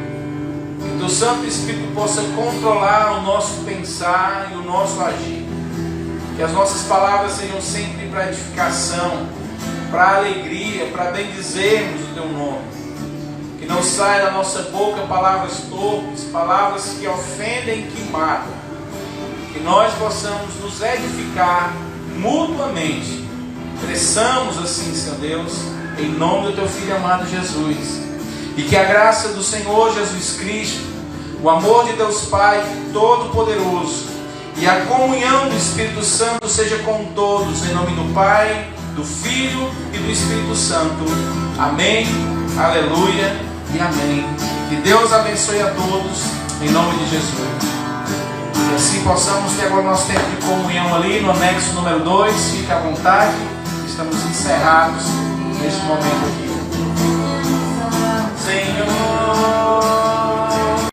C: Que o Teu Santo Espírito possa controlar o nosso pensar e o nosso agir. Que as nossas palavras sejam sempre para edificação, para alegria, para bendizermos o Teu nome. Que não saia da nossa boca palavras torpes, palavras que ofendem, que matam. Que nós possamos nos edificar mutuamente. Cresçamos assim, Senhor Deus, em nome do Teu Filho amado Jesus. E que a graça do Senhor Jesus Cristo, o amor de Deus Pai Todo-Poderoso e a comunhão do Espírito Santo seja com todos, em nome do Pai, do Filho e do Espírito Santo. Amém, aleluia e amém. Que Deus abençoe a todos, em nome de Jesus. E assim possamos ter agora nosso tempo de comunhão ali no anexo número 2. Fique à vontade, estamos encerrados neste momento aqui. Senhor.